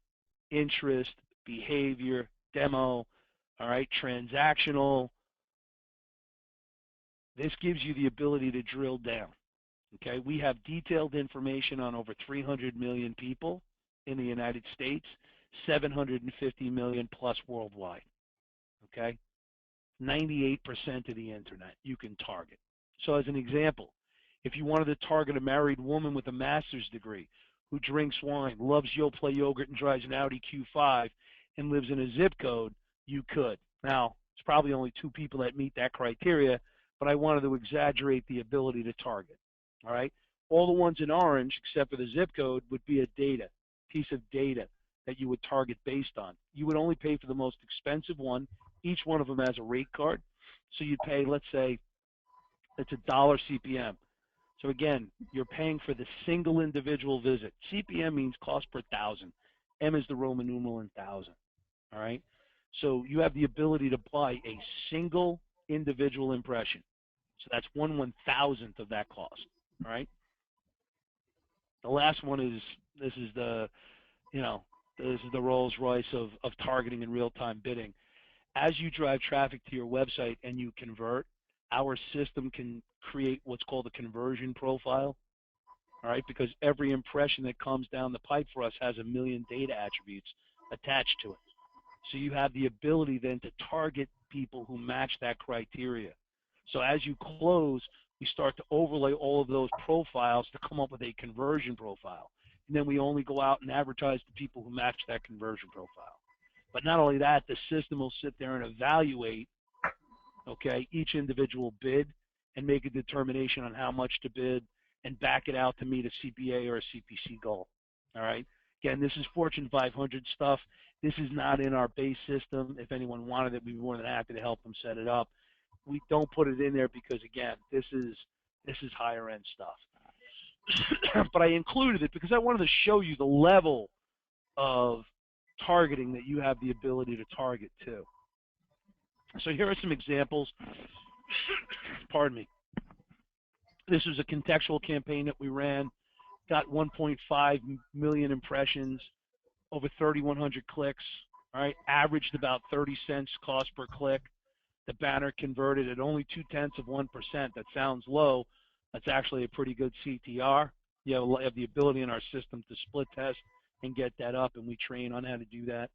Speaker 4: interest, behavior, demo, all right, transactional. This gives you the ability to drill down. Okay, we have detailed information on over 300 million people in the United States, 750 million plus worldwide. Okay, 98% of the internet you can target. So as an example, if you wanted to target a married woman with a master's degree who drinks wine, loves Yoplait yogurt, and drives an Audi Q5 and lives in a zip code, you could. Now, it's probably only 2 people that meet that criteria, but I wanted to exaggerate the ability to target. All right? All the ones in orange, except for the zip code, would be a piece of data that you would target based on. You would only pay for the most expensive one. Each one of them has a rate card. So you'd pay, let's say, it's $1 CPM. So again, you're paying for the single individual visit. CPM means cost per thousand. M is the Roman numeral in thousand. All right? So you have the ability to buy a single individual impression. So that's 1/1000th of that cost. All right? The last one is, this is the Rolls Royce of targeting and real-time bidding. As you drive traffic to your website and you convert, our system can create what's called a conversion profile, all right, because every impression that comes down the pipe for us has 1 million data attributes attached to it. So you have the ability then to target people who match that criteria. So as you close, we start to overlay all of those profiles to come up with a conversion profile. And then we only go out and advertise to people who match that conversion profile. But not only that, the system will sit there and evaluate, okay, each individual bid and make a determination on how much to bid and back it out to meet a CPA or a CPC goal. All right? Again, this is Fortune 500 stuff. This is not in our base system. If anyone wanted it, we'd be more than happy to help them set it up. We don't put it in there because, again, this is higher end stuff. But I included it because I wanted to show you the level of targeting that you have the ability to target too. So here are some examples. Pardon me. This was a contextual campaign that we ran. Got 1.5 million impressions, over 3,100 clicks. All right, averaged about 30 cents cost per click. The banner converted at only 0.2%. That sounds low. That's actually a pretty good CTR. You have the ability in our system to split test and get that up, and we train on how to do that.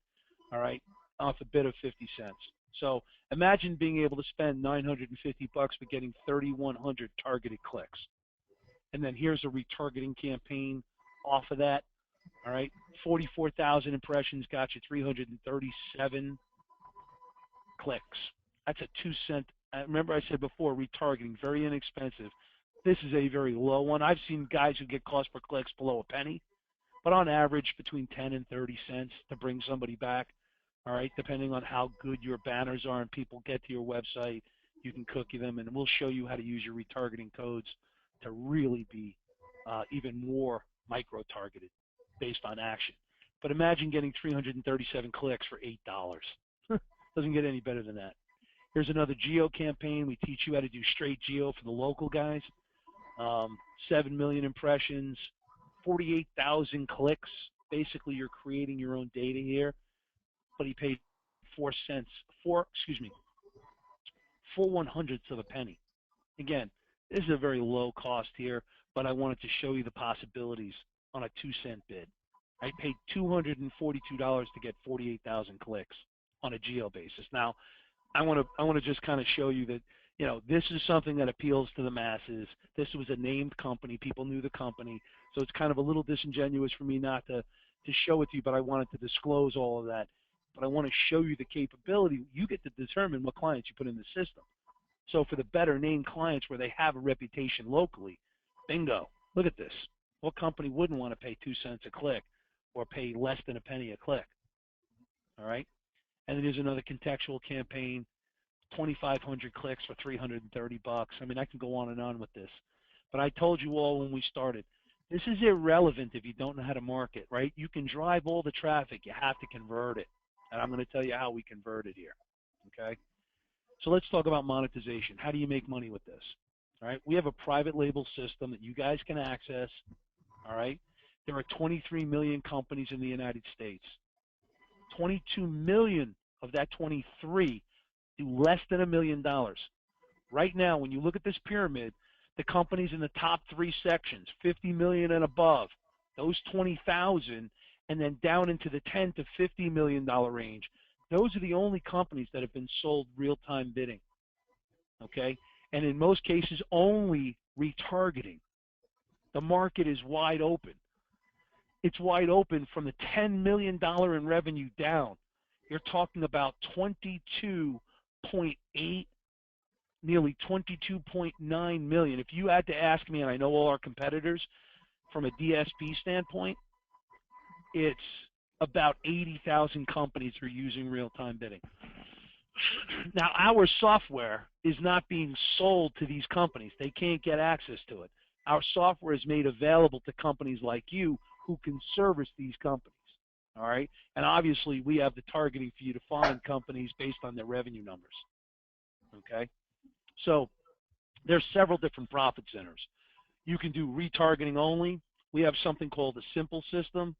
Speaker 4: All right, off a bid of 50 cents. So imagine being able to spend $950 but getting 3,100 targeted clicks. And then here's a retargeting campaign off of that. All right, 44,000 impressions got you 337 clicks. That's a 2-cent. Remember I said before, retargeting, very inexpensive. This is a very low one. I've seen guys who get cost per clicks below a penny, but on average between 10 and 30 cents to bring somebody back. All right, depending on how good your banners are and people get to your website, you can cookie them, and we'll show you how to use your retargeting codes to really be even more micro-targeted based on action. But imagine getting 337 clicks for $8. Doesn't get any better than that. Here's another geo campaign. We teach you how to do straight geo for the local guys. 7 million impressions, 48,000 clicks. Basically, you're creating your own data here. But he paid 4 1/100th of a penny. Again, this is a very low cost here, but I wanted to show you the possibilities on a 2-cent bid. I paid $242 to get 48,000 clicks on a geo basis. Now, I want to just kind of show you that, you know, this is something that appeals to the masses. This was a named company. People knew the company. So it's kind of a little disingenuous for me not to show it to you, but I wanted to disclose all of that. But I want to show you the capability. You get to determine what clients you put in the system. So for the better named clients where they have a reputation locally, bingo, look at this. What company wouldn't want to pay 2 cents a click or pay less than a penny a click? All right? And then there's another contextual campaign, 2,500 clicks for $330. I mean, I can go on and on with this. But I told you all when we started, this is irrelevant if you don't know how to market, right? You can drive all the traffic. You have to convert it. And I'm going to tell you how we convert it here, okay? So let's talk about monetization. How do you make money with this? All right, we have a private label system that you guys can access, all right? There are 23 million companies in the United States. 22 million of that 23 do less than $1 million. Right now, when you look at this pyramid, the companies in the top 3 sections, 50 million and above, those 20,000, and then down into the 10 to $50 million range, those are the only companies that have been sold real-time bidding, okay? And in most cases, only retargeting. The market is wide open. It's wide open from the $10 million in revenue down. You're talking about 22.8, nearly 22.9 million. If you had to ask me, and I know all our competitors, from a DSP standpoint, it's about 80,000 companies are using real-time bidding. Now, our software is not being sold to these companies. They can't get access to it. Our software is made available to companies like you who can service these companies, all right? And obviously, we have the targeting for you to find companies based on their revenue numbers, okay? So there's several different profit centers. You can do retargeting only. We have something called a simple system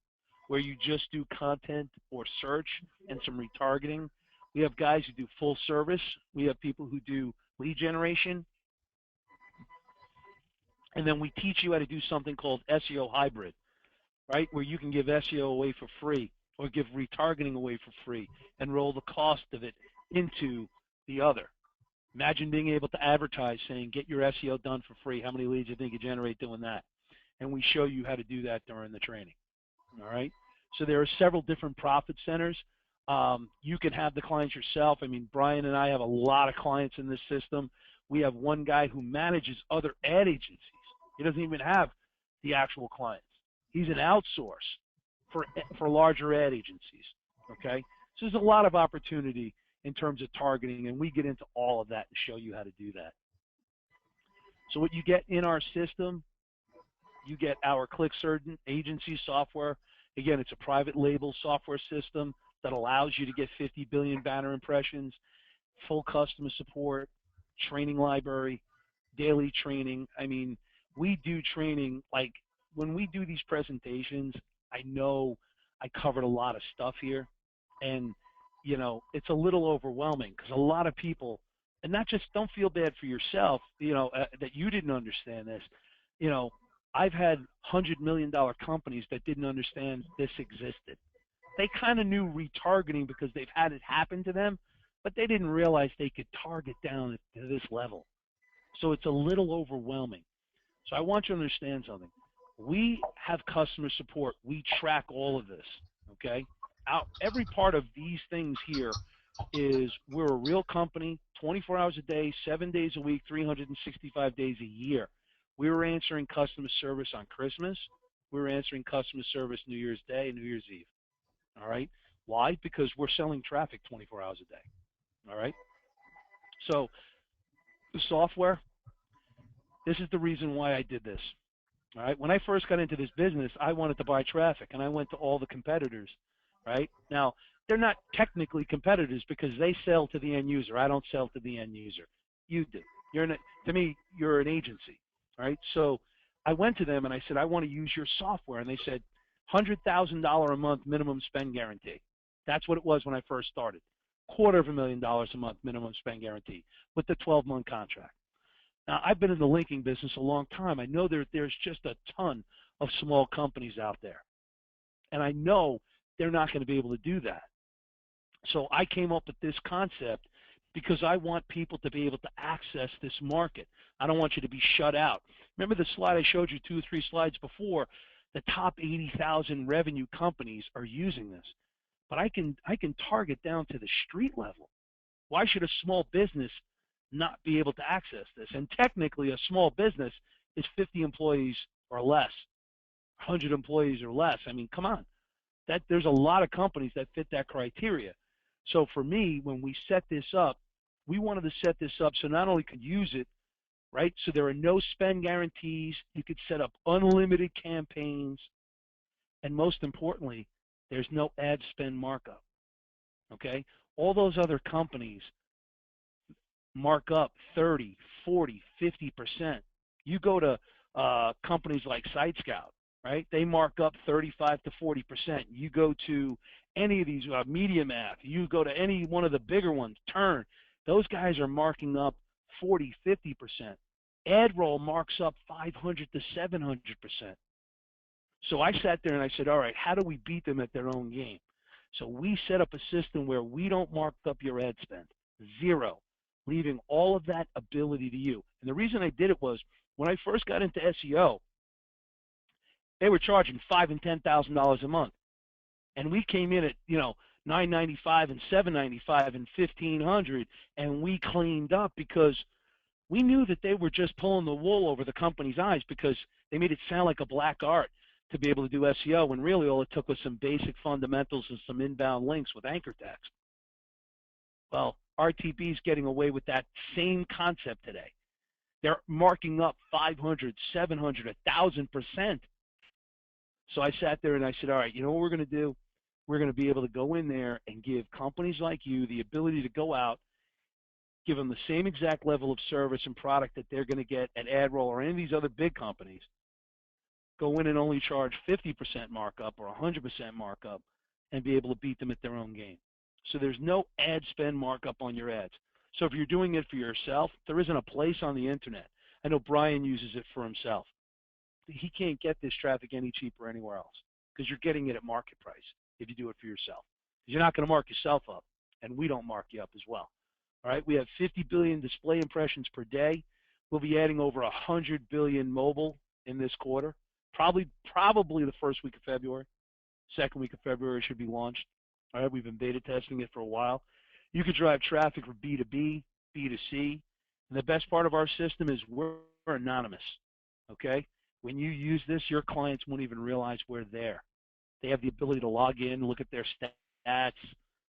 Speaker 4: where you just do content or search and some retargeting. We have guys who do full service. We have people who do lead generation. And then we teach you how to do something called SEO hybrid, right, where you can give SEO away for free or give retargeting away for free and roll the cost of it into the other. Imagine being able to advertise saying, get your SEO done for free. How many leads do you think you generate doing that? And we show you how to do that during the training. All right. So there are several different profit centers. You can have the clients yourself. I mean, Brian and I have a lot of clients in this system. We have one guy who manages other ad agencies. He doesn't even have the actual clients. He's an outsource for larger ad agencies. Okay. So there's a lot of opportunity in terms of targeting, and we get into all of that and show you how to do that. So what you get in our system, you get our ClickSurgeon agency software. Again, it's a private label software system that allows you to get 50 billion banner impressions, full customer support, training library, daily training. I mean, we do training, like when we do these presentations, I know I covered a lot of stuff here, and you know, it's a little overwhelming because a lot of people, and not just, don't feel bad for yourself, you know, that you didn't understand this. You know, I've had $100 million companies that didn't understand this existed. They kind of knew retargeting because they've had it happen to them, but they didn't realize they could target down to this level. So it's a little overwhelming. So I want you to understand something. We have customer support. We track all of this, okay? Every part of these things here is we're a real company, 24 hours a day, 7 days a week, 365 days a year. We were answering customer service on Christmas. We were answering customer service New Year's Day and New Year's Eve. All right? Why? Because we're selling traffic 24 hours a day. All right? So the software, this is the reason why I did this. All right. When I first got into this business, I wanted to buy traffic, and I went to all the competitors. Right now, they're not technically competitors because they sell to the end user. I don't sell to the end user. You do. To me, you're an agency. Right. So I went to them and I said, I want to use your software, and they said, $100,000 a month minimum spend guarantee. That's what it was when I first started. $250,000 a month minimum spend guarantee with the 12-month contract. Now, I've been in the linking business a long time. I know there's just a ton of small companies out there. And I know they're not going to be able to do that. So I came up with this concept because I want people to be able to access this market. I don't want you to be shut out. Remember the slide I showed you 2 or 3 slides before? The top 80,000 revenue companies are using this. But I can target down to the street level. Why should a small business not be able to access this? And technically, a small business is 50 employees or less, 100 employees or less. I mean, come on. There's a lot of companies that fit that criteria. So for me, when we set this up, we wanted to set this up so not only could use it, right? So there are no spend guarantees. You could set up unlimited campaigns. And most importantly, there's no ad spend markup. Okay? All those other companies mark up 30, 40, 50%. You go to companies like SiteScout, right? They mark up 35 to 40%. You go to any of these MediaMath, you go to any one of the bigger ones, Turn, those guys are marking up 40, 50%. AdRoll marks up 500 to 700%. So I sat there and I said, all right, how do we beat them at their own game? So we set up a system where we don't mark up your ad spend, zero, leaving all of that ability to you. And the reason I did it was when I first got into SEO, they were charging $5,000 and $10,000 a month, and we came in at $995 and $795 and $1,500, and we cleaned up because we knew that they were just pulling the wool over the company's eyes because they made it sound like a black art to be able to do SEO, when really all it took was some basic fundamentals and some inbound links with anchor text. Well, RTB is getting away with that same concept today. They're marking up 500, 700, 1,000%. So I sat there and I said, all right, you know what we're going to do? We're going to be able to go in there and give companies like you the ability to go out, give them the same exact level of service and product that they're going to get at AdRoll or any of these other big companies. Go in and only charge 50% markup or 100% markup and be able to beat them at their own game. So there's no ad spend markup on your ads. So if you're doing it for yourself, there isn't a place on the internet. I know Brian uses it for himself. He can't get this traffic any cheaper anywhere else because you're getting it at market price if you do it for yourself. You're not going to mark yourself up, and we don't mark you up as well. All right, we have 50 billion display impressions per day. We'll be adding over 100 billion mobile in this quarter. Probably the first week of February. Second week of February should be launched. All right, we've been beta testing it for a while. You could drive traffic for B2B, B2C, and the best part of our system is we're anonymous. Okay, when you use this, your clients won't even realize we're there. They have the ability to log in, look at their stats.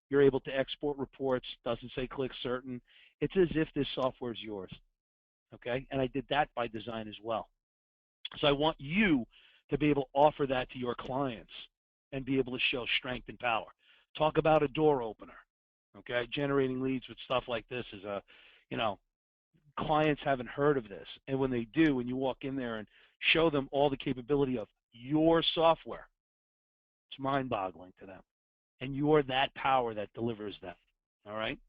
Speaker 4: You're able to export reports. Doesn't say click certain. It's as if this software is yours. Okay, and I did that by design as well. So I want you to be able to offer that to your clients and be able to show strength and power. Talk about a door opener, okay? Generating leads with stuff like this is clients haven't heard of this. And when they do, when you walk in there and show them all the capability of your software, it's mind-boggling to them. And you're that power that delivers that, all right?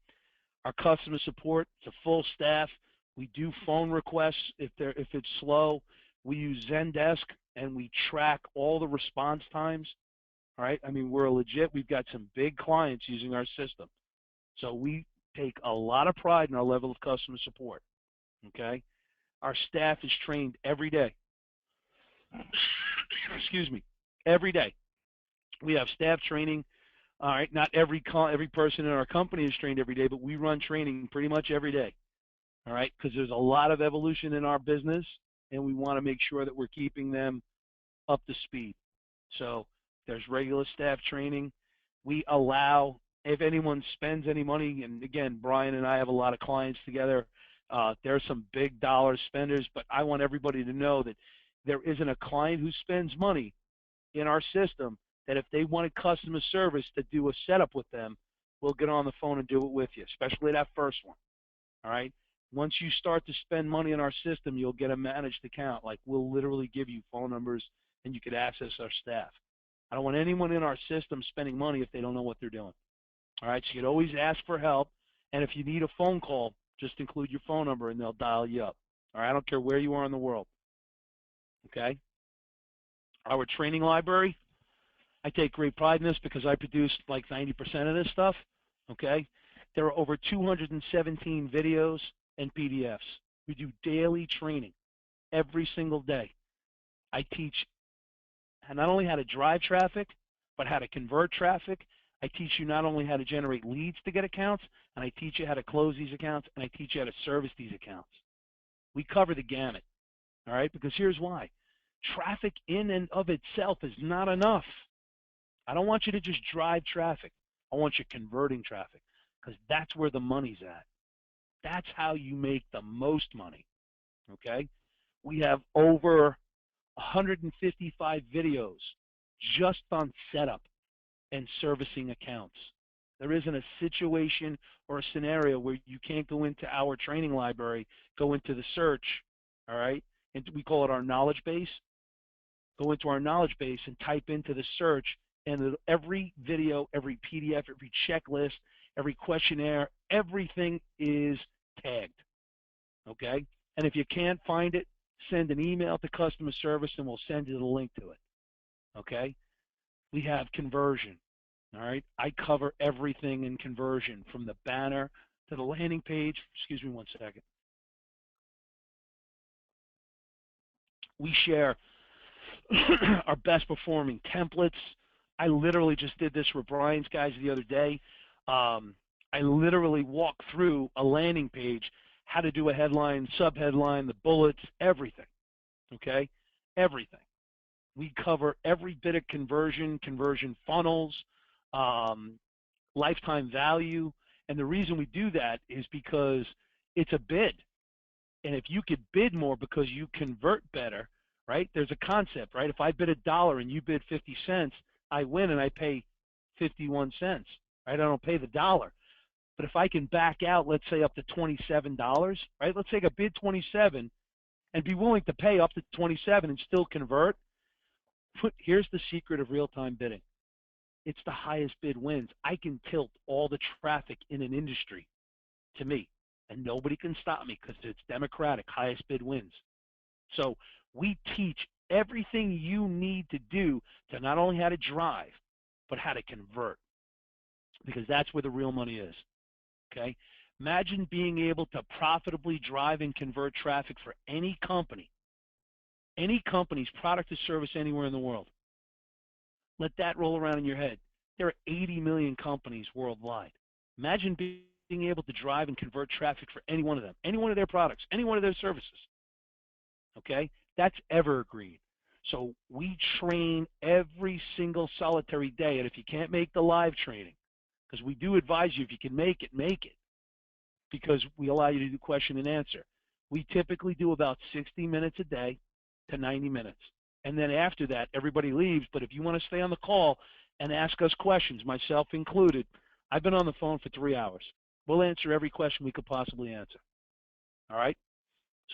Speaker 4: Our customer support, it's a full staff. We do phone requests if it's slow. We use Zendesk, and we track all the response times. All right, I mean, we're legit. We've got some big clients using our system. So we take a lot of pride in our level of customer support, okay? Our staff is trained every day. Excuse me, every day. We have staff training. All right, not every person in our company is trained every day, but we run training pretty much every day, all right, because there's a lot of evolution in our business, and we want to make sure that we're keeping them up to speed. So there's regular staff training. We allow, if anyone spends any money, and again, Brian and I have a lot of clients together, there's some big dollar spenders, but I want everybody to know that there isn't a client who spends money in our system that if they wanted customer service to do a setup with them, we'll get on the phone and do it with you, especially that first one. All right? Once you start to spend money in our system, you'll get a managed account. Like, we'll literally give you phone numbers and you could access our staff. I don't want anyone in our system spending money if they don't know what they're doing. All right? So you can always ask for help. And if you need a phone call, just include your phone number and they'll dial you up. All right? I don't care where you are in the world. Okay? Our training library, I take great pride in this because I produce like 90% of this stuff. Okay? There are over 217 videos and PDFs. We do daily training every single day. I teach not only how to drive traffic, but how to convert traffic. I teach you not only how to generate leads to get accounts, and I teach you how to close these accounts, and I teach you how to service these accounts. We cover the gamut, all right? Because here's why. Traffic in and of itself is not enough. I don't want you to just drive traffic. I want you converting traffic because that's where the money's at. That's how you make the most money, okay? We have over 155 videos just on setup and servicing accounts. There isn't a situation or a scenario where you can't go into our training library, go into the search, all right? And we call it our knowledge base. Go into our knowledge base and type into the search, and every video, every PDF, every checklist, every questionnaire, everything is tagged, okay? And if you can't find it, send an email to customer service and we'll send you the link to it, okay? We have conversion, all right? I cover everything in conversion from the banner to the landing page. Excuse me one second. We share our best performing templates. I literally just did this with Brian's guys the other day. I literally walked through a landing page, how to do a headline, sub-headline, the bullets, everything, okay? Everything. We cover every bit of conversion, conversion funnels, lifetime value, and the reason we do that is because it's a bid. And if you could bid more because you convert better, right? There's a concept, right? If I bid $1 and you bid 50 cents, I win and I pay 51 cents, right? I don't pay the dollar. But if I can back out, let's say up to $27, right? Let's take a bid 27 and be willing to pay up to 27 and still convert. Here's the secret of real-time bidding. It's the highest bid wins. I can tilt all the traffic in an industry to me, and nobody can stop me because it's democratic. Highest bid wins. So we teach everything you need to do to not only how to drive, but how to convert, because that's where the real money is, okay? Imagine being able to profitably drive and convert traffic for any company's product or service anywhere in the world. Let that roll around in your head. There are 80 million companies worldwide. Imagine being able to drive and convert traffic for any one of them, any one of their products, any one of their services. Okay? That's evergreen. So we train every single solitary day, and if you can't make the live training, because we do advise you if you can make it, because we allow you to do question and answer. We typically do about 60 minutes a day to 90 minutes. And then after that, everybody leaves. But if you want to stay on the call and ask us questions, myself included, I've been on the phone for 3 hours. We'll answer every question we could possibly answer. All right?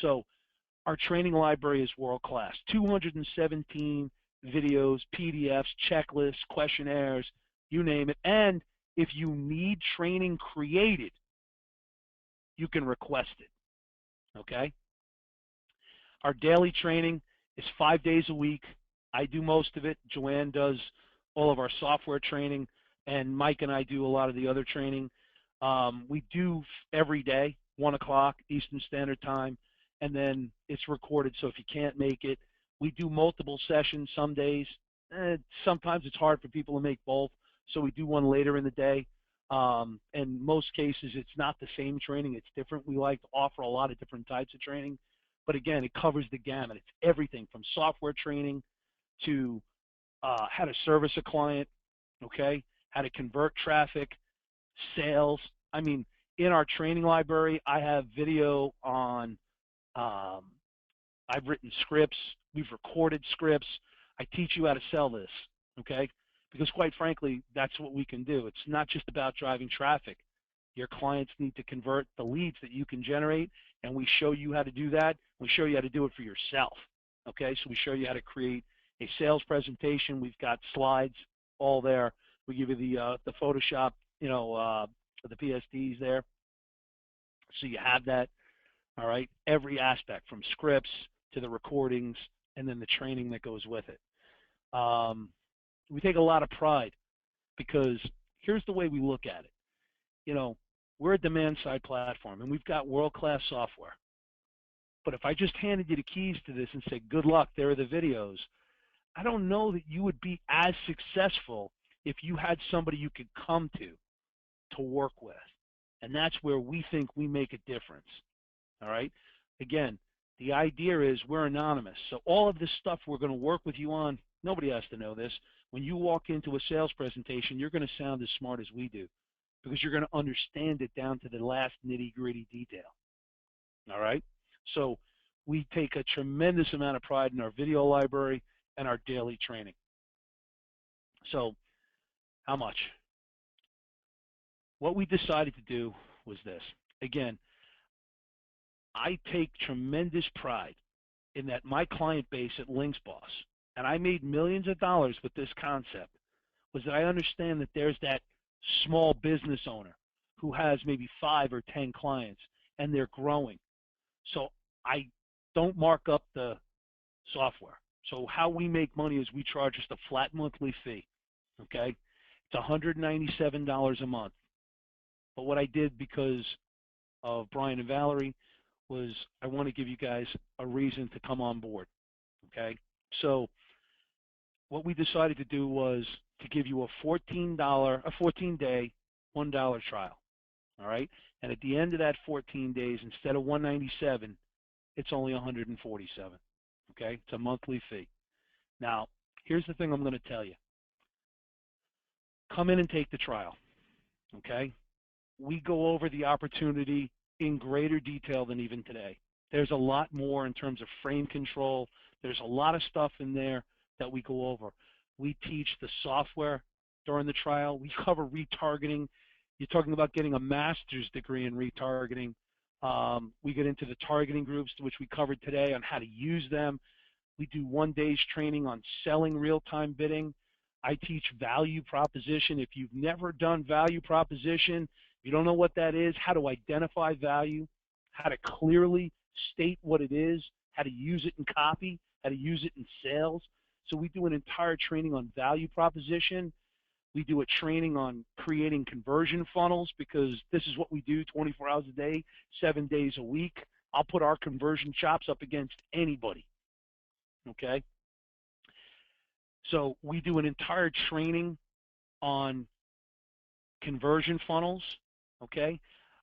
Speaker 4: So our training library is world-class. 217 videos, PDFs, checklists, questionnaires, you name it. And if you need training created, you can request it. Okay? Our daily training is 5 days a week. I do most of it. Joanne does all of our software training, and Mike and I do a lot of the other training. We do every day, 1 o'clock Eastern Standard Time, and then it's recorded, so if you can't make it, we do multiple sessions some days. Sometimes it's hard for people to make both, so we do one later in the day. In most cases, it's not the same training. It's different. We like to offer a lot of different types of training. But again, it covers the gamut. It's everything from software training to how to service a client, okay, how to convert traffic, sales. I mean, in our training library, I have video on I've written scripts. We've recorded scripts. I teach you how to sell this, okay? Because quite frankly, that's what we can do. It's not just about driving traffic. Your clients need to convert the leads that you can generate, and we show you how to do that. We show you how to do it for yourself, okay? So we show you how to create a sales presentation. We've got slides all there. We give you the Photoshop, the PSDs there, so you have that. All right, every aspect from scripts to the recordings and then the training that goes with it. We take a lot of pride because here's the way we look at it. We're a demand-side platform and we've got world-class software. But if I just handed you the keys to this and said, good luck, there are the videos, I don't know that you would be as successful if you had somebody you could come to work with. And that's where we think we make a difference. All right. Again, the idea is we're anonymous. So all of this stuff we're going to work with you on, nobody has to know this. When you walk into a sales presentation, you're going to sound as smart as we do because you're going to understand it down to the last nitty-gritty detail. All right. So we take a tremendous amount of pride in our video library and our daily training. So how much? What we decided to do was this. Again, I take tremendous pride in that my client base at LinksBoss, and I made millions of dollars with this concept, was that I understand that there's that small business owner who has maybe 5 or 10 clients and they're growing. So I don't mark up the software. So how we make money is we charge just a flat monthly fee, okay? It's $197 a month. But what I did because of Brian and Valerie was I want to give you guys a reason to come on board, okay? So what we decided to do was to give you a 14-day, $1 trial, all right? And at the end of that 14 days, instead of $197, it's only $147, okay? It's a monthly fee. Now, here's the thing I'm going to tell you. Come in and take the trial, okay? We go over the opportunity in greater detail than even today. There's a lot more in terms of frame control. There's a lot of stuff in there that we go over. We teach the software during the trial. We cover retargeting. You're talking about getting a master's degree in retargeting. We get into the targeting groups, which we covered today, on how to use them. We do 1 day's training on selling real-time bidding. I teach value proposition. If you've never done value proposition, you don't know what that is, how to identify value, how to clearly state what it is, how to use it in copy, how to use it in sales. So we do an entire training on value proposition. We do a training on creating conversion funnels because this is what we do 24 hours a day, 7 days a week. I'll put our conversion chops up against anybody, okay? So we do an entire training on conversion funnels, okay?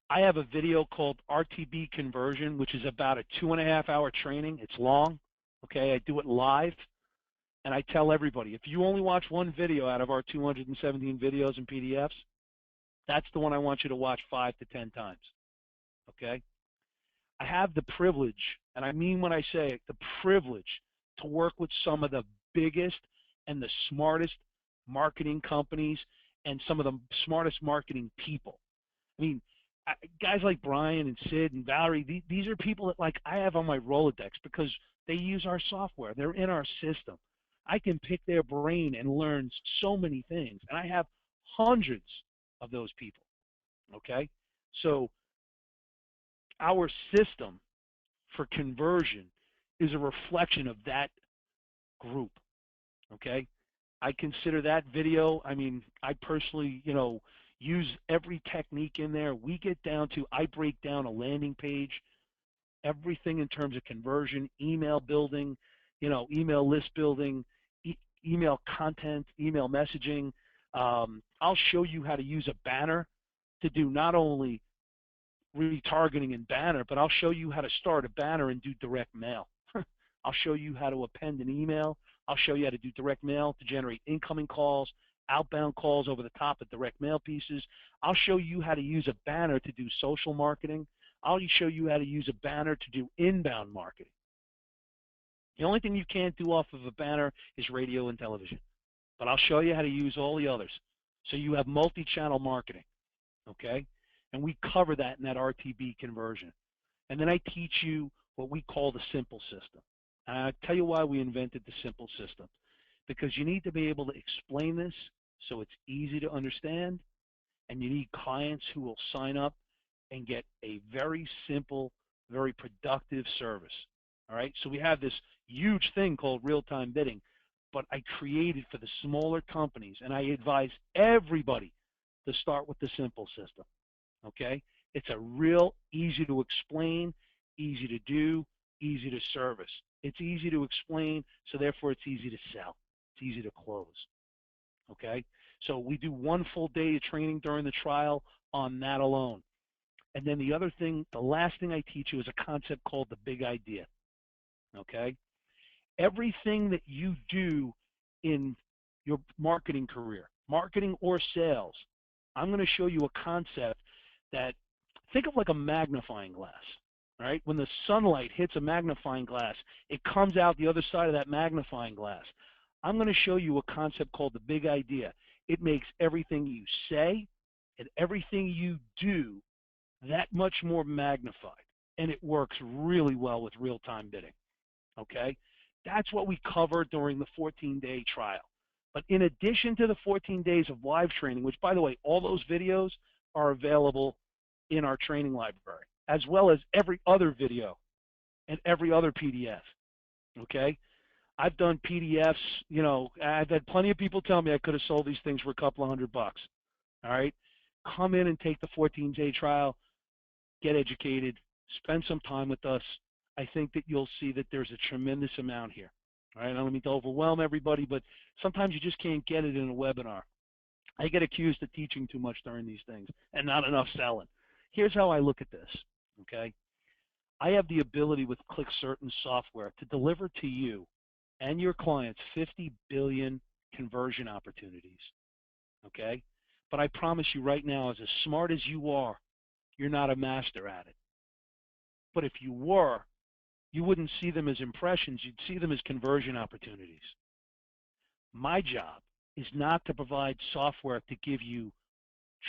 Speaker 4: I have a video called RTB Conversion, which is about a 2.5-hour training. It's long, okay? I do it live, and I tell everybody, if you only watch one video out of our 217 videos and PDFs, that's the one I want you to watch 5 to 10 times, okay? I have the privilege, and I mean when I say it, the privilege to work with some of the biggest and the smartest marketing companies and some of the smartest marketing people. I mean, guys like Brian and Sid and Valerie, these are people that like I have on my Rolodex because they use our software. They're in our system. I can pick their brain and learn so many things, and I have hundreds of those people, okay? So our system for conversion is a reflection of that group, okay? I consider that video, I mean, I personally, use every technique in there. We get down to, I break down a landing page, everything in terms of conversion, email building, email list building, email content, email messaging. I'll show you how to use a banner to do not only retargeting and banner, but I'll show you how to start a banner and do direct mail. I'll show you how to append an email. I'll show you how to do direct mail to generate incoming calls, outbound calls over the top of direct mail pieces. I'll show you how to use a banner to do social marketing. I'll show you how to use a banner to do inbound marketing. The only thing you can't do off of a banner is radio and television. But I'll show you how to use all the others. So you have multi-channel marketing, okay? And we cover that in that RTB conversion. And then I teach you what we call the simple system. And I'll tell you why we invented the simple system. Because you need to be able to explain this so it's easy to understand, and you need clients who will sign up and get a very simple, very productive service. All right, so we have this huge thing called real-time bidding, but I created for the smaller companies, and I advise everybody to start with the simple system. Okay, it's a real easy to explain, easy to do, easy to service. It's easy to explain, so therefore it's easy to sell. It's easy to close. Okay, so we do 1 full day of training during the trial on that alone. And then the other thing, the last thing I teach you is a concept called the big idea. Okay, everything that you do in your marketing career, marketing or sales, I'm going to show you a concept that, think of like a magnifying glass. Right? When the sunlight hits a magnifying glass, it comes out the other side of that magnifying glass. I'm going to show you a concept called the big idea. It makes everything you say and everything you do that much more magnified, and it works really well with real-time bidding. Okay? That's what we cover during the 14-day trial. But in addition to the 14 days of live training, which, by the way, all those videos are available in our training library, as well as every other video and every other PDF. Okay? I've done PDFs, you know, I've had plenty of people tell me I could have sold these things for a couple of $100. All right? Come in and take the 14-day trial, get educated, spend some time with us. I think that you'll see that there's a tremendous amount here. All right? I don't mean to overwhelm everybody, but sometimes you just can't get it in a webinar. I get accused of teaching too much during these things and not enough selling. Here's how I look at this, okay? I have the ability with ClickCertain software to deliver to you and your clients 50 billion conversion opportunities, okay? But I promise you right now, as smart as you are, you're not a master at it. But if you were, you wouldn't see them as impressions, you'd see them as conversion opportunities. My job is not to provide software to give you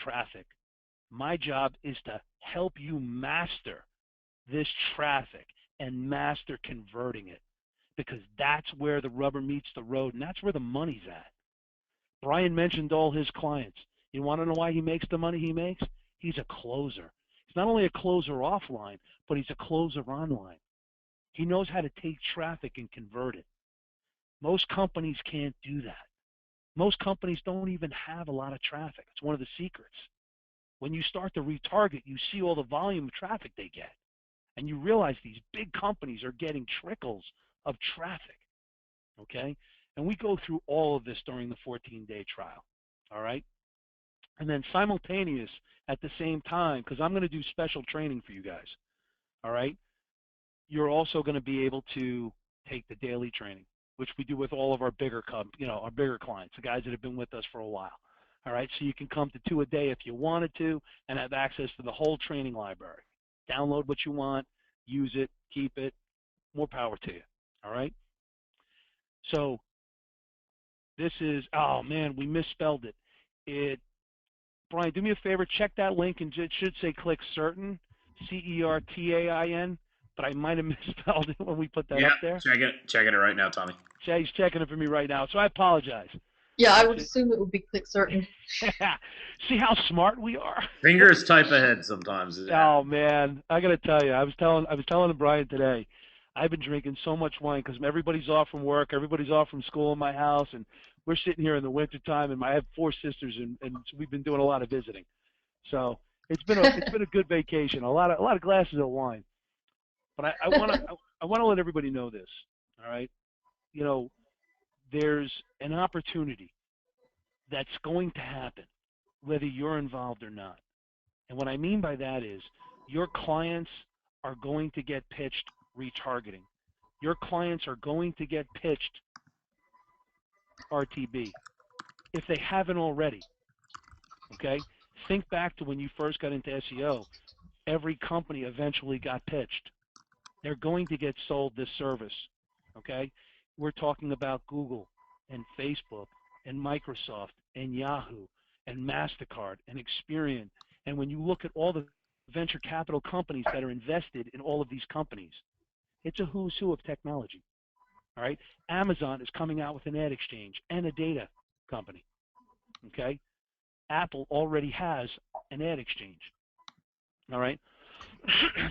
Speaker 4: traffic. My job is to help you master this traffic and master converting it, because that's where the rubber meets the road, and that's where the money's at. Brian mentioned all his clients. You want to know why he makes the money he makes? He's a closer. He's not only a closer offline, but he's a closer online. He knows how to take traffic and convert it. Most companies can't do that. Most companies don't even have a lot of traffic. It's one of the secrets. When you start to retarget, you see all the volume of traffic they get. And you realize these big companies are getting trickles of traffic, okay? And we go through all of this during the 14-day trial, all right? And then simultaneous at the same time, because I'm going to do special training for you guys, all right? You're also going to be able to take the daily training, which we do with all of our bigger our bigger clients, the guys that have been with us for a while. All right, so you can come to 2 a day if you wanted to and have access to the whole training library. Download what you want, use it, keep it, more power to you. All right? So this is, oh man, we misspelled it. Brian, do me a favor, check that link, and it should say ClickCertain, CERTAIN, but I might have misspelled it when we put that up there.
Speaker 3: Checking it right now, Tommy.
Speaker 4: He's checking it for me right now, so I apologize.
Speaker 2: Yeah, I would assume it would be ClickCertain.
Speaker 4: See how smart we are?
Speaker 3: Fingers type ahead sometimes.
Speaker 4: Oh man, I gotta tell you, I was telling Brian today, I've been drinking so much wine because everybody's off from work, everybody's off from school in my house, and we're sitting here in the wintertime, and I have 4 sisters, and we've been doing a lot of visiting. So it's been a good vacation, a lot of glasses of wine. But I want to let everybody know this, all right? You know, there's an opportunity that's going to happen whether you're involved or not. And what I mean by that is your clients are going to get pitched retargeting. Your clients are going to get pitched RTB if they haven't already, okay? Think back to when you first got into SEO. Every company eventually got pitched. They're going to get sold this service. okay? We're talking about Google and Facebook and Microsoft and Yahoo and MasterCard and Experian. And when you look at all the venture capital companies that are invested in all of these companies, it's a who's who of technology, all right? Amazon is coming out with an ad exchange and a data company, okay? Apple already has an ad exchange, all right?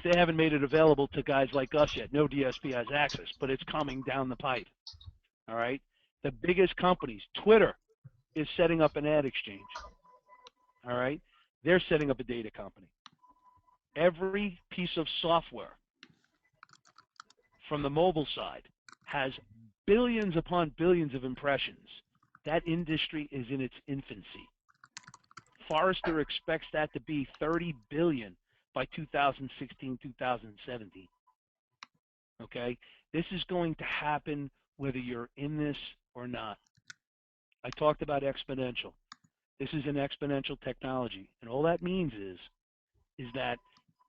Speaker 4: They haven't made it available to guys like us yet. No DSP has access, but it's coming down the pipe, all right? The biggest companies, Twitter is setting up an ad exchange, all right? They're setting up a data company. Every piece of software from the mobile side has billions upon billions of impressions. That industry is in its infancy. Forrester expects that to be 30 billion by 2016, 2017. Okay? This is going to happen whether you're in this or not. I talked about exponential. This is an exponential technology. And all that means is that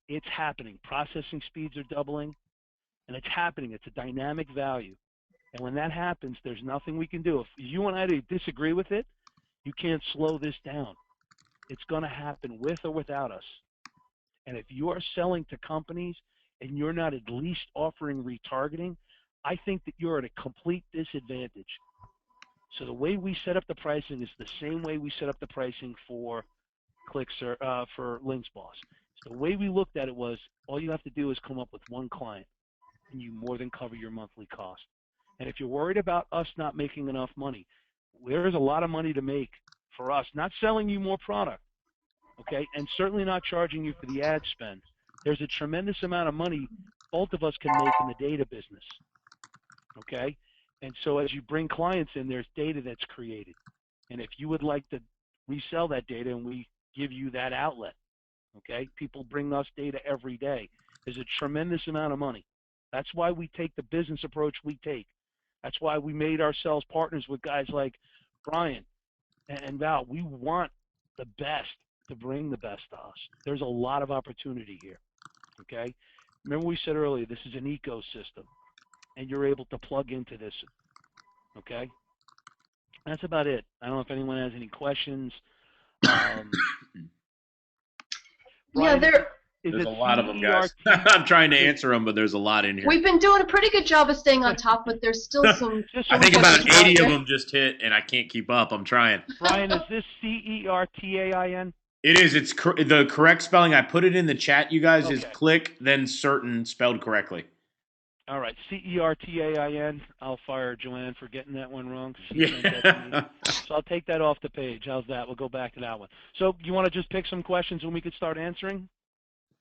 Speaker 4: it's happening. Processing speeds are doubling, and it's happening. It's a dynamic value. And when that happens, there's nothing we can do. If you and I disagree with it, you can't slow this down. It's going to happen with or without us. And if you are selling to companies and you're not at least offering retargeting, I think that you're at a complete disadvantage. So the way we set up the pricing is the same way we set up the pricing for for LinksBoss. So the way we looked at it was, all you have to do is come up with one client, and you more than cover your monthly cost. And if you're worried about us not making enough money, there is a lot of money to make for us, not selling you more product, okay, and certainly not charging you for the ad spend. There's a tremendous amount of money both of us can make in the data business, okay? And so as you bring clients in, there's data that's created. And if you would like to resell that data, and we give you that outlet, okay? People bring us data every day. There's a tremendous amount of money. That's why we take the business approach we take. That's why we made ourselves partners with guys like Brian and Val. We want the best to bring the best to us. There's a lot of opportunity here, okay? Remember we said earlier, this is an ecosystem, and you're able to plug into this, okay? That's about it. I don't know if anyone has any questions.
Speaker 2: Yeah,
Speaker 4: Brian,
Speaker 3: There's a lot of them, guys. I'm trying to answer them, but there's a lot in here.
Speaker 2: we've been doing a pretty good job of staying on top, but there's still some.
Speaker 3: I think about
Speaker 2: questions out
Speaker 3: 80 of
Speaker 2: there.
Speaker 3: them just hit, and I can't keep up. I'm trying.
Speaker 4: Brian, is this CERTAIN?
Speaker 3: It is. It's the correct spelling. I put it in the chat, you guys, is
Speaker 4: Okay.
Speaker 3: click, then certain, spelled correctly.
Speaker 4: All right, CERTAIN. I'll fire Joanne for getting that one wrong. She
Speaker 3: Yeah.
Speaker 4: sent that to me. So I'll take that off the page. How's that? We'll go back to that one. So you want to just pick some questions and we could start answering?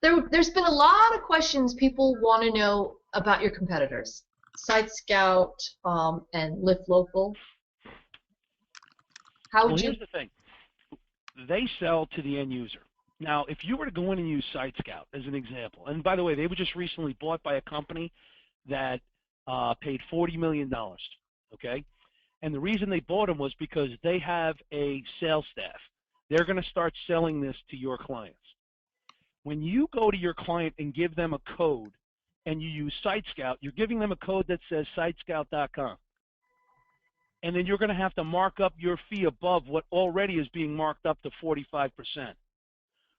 Speaker 2: There's been a lot of questions people want to know about your competitors, Site Scout and Lyft Local. How
Speaker 4: Well,
Speaker 2: would you?
Speaker 4: here's the thing. They sell to the end user. Now, if you were to go in and use Site Scout as an example, and by the way, they were just recently bought by a company that paid $40 million, okay? And the reason they bought them was because they have a sales staff. They're going to start selling this to your clients. When you go to your client and give them a code and you use Site Scout, you're giving them a code that says sitescout.com. And then you're going to have to mark up your fee above what already is being marked up to 45%.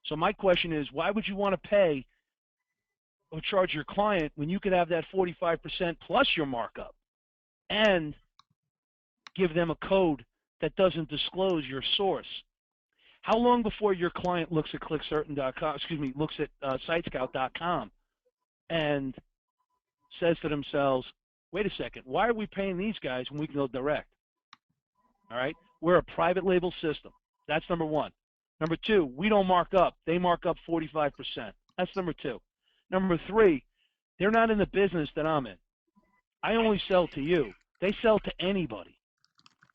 Speaker 4: So my question is, why would you want to pay or charge your client when you could have that 45% plus your markup and give them a code that doesn't disclose your source? How long before your client looks at clickcertain.com, looks at sitescout.com and says to themselves, wait a second, why are we paying these guys when we can go direct? All right? We're a private label system. That's number one. Number two, we don't mark up. They mark up 45%. That's number two. Number three, they're not in the business that I'm in. I only sell to you. They sell to anybody,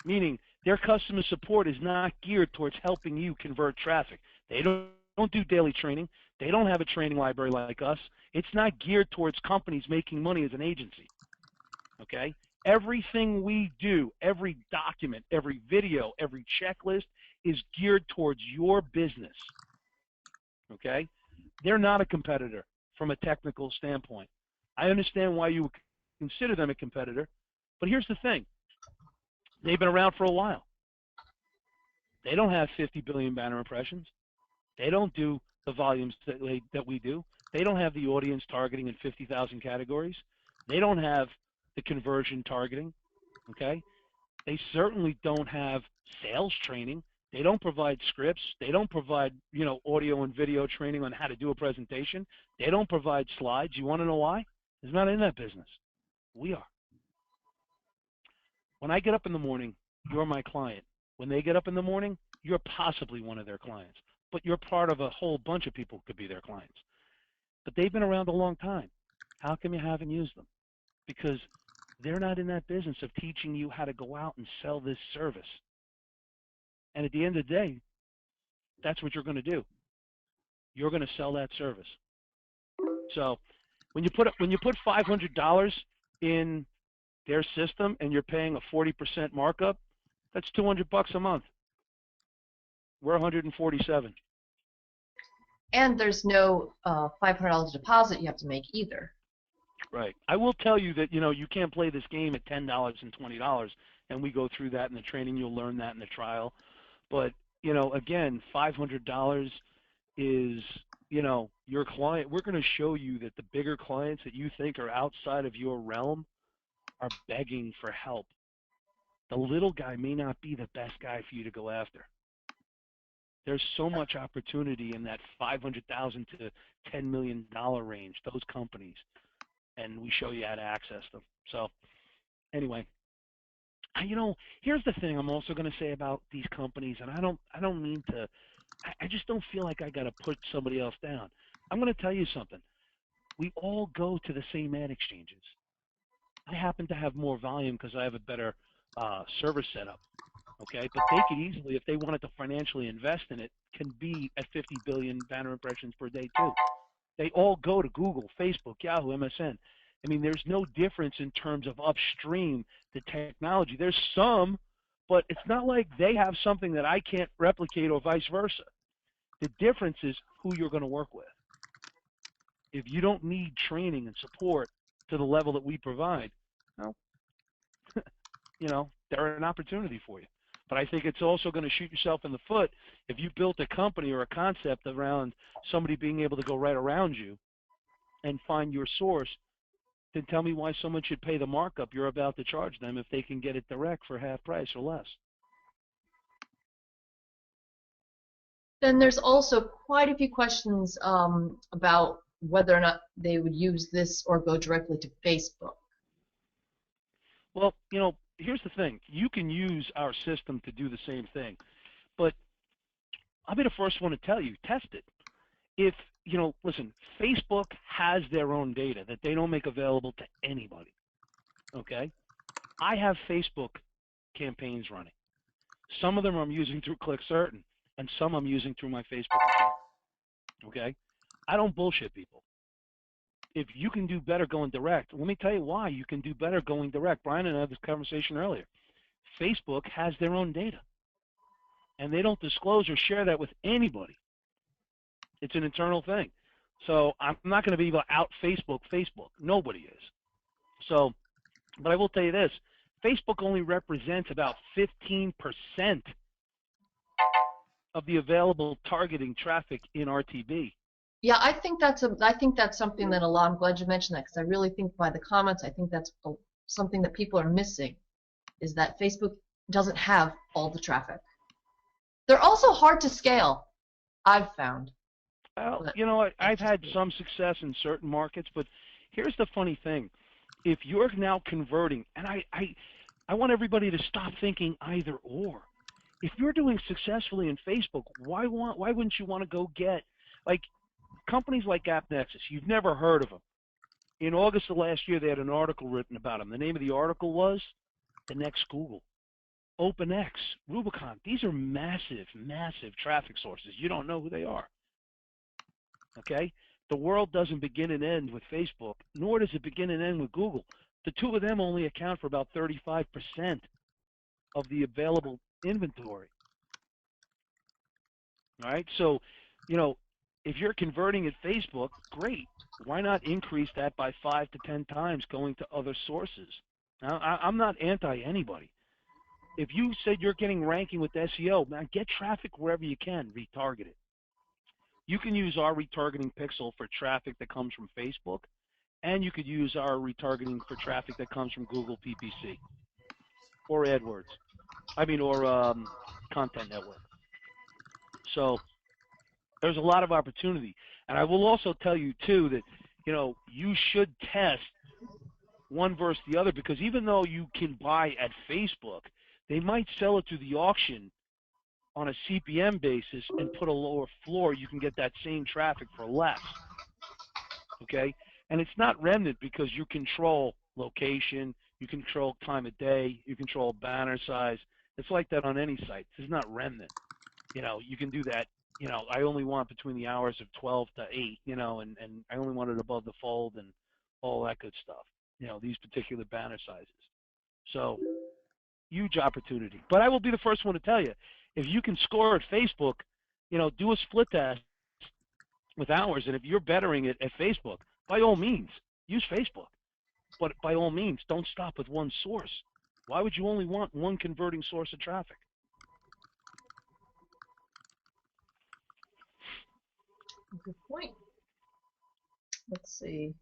Speaker 4: meaning their customer support is not geared towards helping you convert traffic. They don't do daily training. They don't have a training library like us. It's not geared towards companies making money as an agency, okay? Everything we do, every document, every video, every checklist is geared towards your business, okay? They're not a competitor from a technical standpoint. I understand why you would consider them a competitor. But here's the thing. They've been around for a while. They don't have 50 billion banner impressions. They don't do the volumes that we do. They don't have the audience targeting in 50,000 categories. They don't have the conversion targeting, okay? They certainly don't have sales training. They don't provide scripts. They don't provide, audio and video training on how to do a presentation. They don't provide slides. You want to know why? It's not in that business. We are. When I get up in the morning, you're my client. When they get up in the morning, you're possibly one of their clients. But you're part of a whole bunch of people who could be their clients. But they've been around a long time. How come you haven't used them? Because they're not in that business of teaching you how to go out and sell this service. And at the end of the day, that's what you're going to do. You're going to sell that service. So when you put $500 in their system and you're paying a 40% markup, that's $200 a month. We're 147.
Speaker 2: And there's no $500 deposit you have to make either.
Speaker 4: Right. I will tell you that, you can't play this game at $10 and $20, and we go through that in the training. You'll learn that in the trial. But, again, $500 is, your client. We're going to show you that the bigger clients that you think are outside of your realm are begging for help. The little guy may not be the best guy for you to go after. There's so much opportunity in that $500,000 to $10 million range, those companies, and we show you how to access them. So anyway, here's the thing I'm also going to say about these companies, and I don't mean to, I just don't feel like I got to put somebody else down. I'm going to tell you something. We all go to the same ad exchanges. I happen to have more volume because I have a better server setup. Okay, but they could easily, if they wanted to financially invest in it, can be at 50 billion banner impressions per day too. They all go to Google, Facebook, Yahoo, MSN. I mean, there's no difference in terms of upstream, the technology. There's some, but it's not like they have something that I can't replicate or vice versa. The difference is who you're going to work with. If you don't need training and support to the level that we provide, well, they're an opportunity for you. But I think it's also going to shoot yourself in the foot if you built a company or a concept around somebody being able to go right around you and find your source. Then tell me why someone should pay the markup you're about to charge them if they can get it direct for half price or less.
Speaker 2: Then there's also quite a few questions about whether or not they would use this or go directly to Facebook.
Speaker 4: Well, here's the thing. You can use our system to do the same thing, but I'll be the first one to tell you, test it. If, listen, Facebook has their own data that they don't make available to anybody, okay? I have Facebook campaigns running. Some of them I'm using through ClickCertain, and some I'm using through my Facebook account, okay? I don't bullshit people. If you can do better going direct, let me tell you why you can do better going direct. Brian and I had this conversation earlier. Facebook has their own data, and they don't disclose or share that with anybody. It's an internal thing. So I'm not going to be able to out Facebook. Nobody is. So, but I will tell you this. Facebook only represents about 15% of the available targeting traffic in RTB.
Speaker 2: Yeah, I think that's something that I'm glad you mentioned that, because I really think by the comments, I think that's something that people are missing, is that Facebook doesn't have all the traffic. They're also hard to scale, I've found.
Speaker 4: Well, I've had some success in certain markets, but here's the funny thing. If you're now converting, and I want everybody to stop thinking either or. If you're doing successfully in Facebook, why wouldn't you want to go get, like, companies like AppNexus? You've never heard of them. In August of last year, they had an article written about them. The name of the article was The Next Google. OpenX, Rubicon, these are massive, massive traffic sources. You don't know who they are. Okay? The world doesn't begin and end with Facebook, nor does it begin and end with Google. The two of them only account for about 35% of the available inventory. All right? So, if you're converting at Facebook, great. Why not increase that by 5 to 10 times going to other sources? Now, I'm not anti anybody. If you said you're getting ranking with SEO, man, get traffic wherever you can, retarget it. You can use our retargeting pixel for traffic that comes from Facebook, and you could use our retargeting for traffic that comes from Google PPC or AdWords. Or Content Network. So there's a lot of opportunity. And I will also tell you, too, that, you should test one versus the other, because even though you can buy at Facebook, they might sell it through the auction on a CPM basis and put a lower floor. You can get that same traffic for less. Okay? And it's not remnant because you control location, you control time of day, you control banner size. It's like that on any site. This is not remnant. You can do that. I only want between the hours of 12 to 8, and I only want it above the fold and all that good stuff. These particular banner sizes. So, huge opportunity. But I will be the first one to tell you, if you can score at Facebook, do a split test with ours, and if you're bettering it at Facebook, by all means, use Facebook. But by all means, don't stop with one source. Why would you only want one converting source of traffic?
Speaker 2: Good point. Let's see.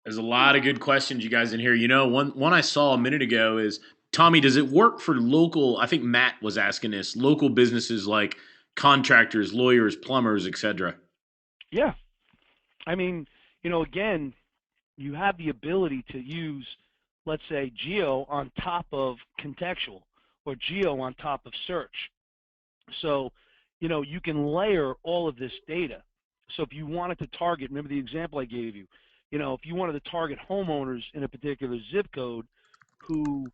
Speaker 3: There's a lot of good questions, you guys, in here. One I saw a minute ago is, Tommy, does it work for local? I think Matt was asking this. Local businesses like contractors, lawyers, plumbers, etc.
Speaker 4: Yeah. Again, you have the ability to use, let's say, geo on top of contextual or geo on top of search. So, you can layer all of this data. So if you wanted to target, remember the example I gave you, if you wanted to target homeowners in a particular zip code who,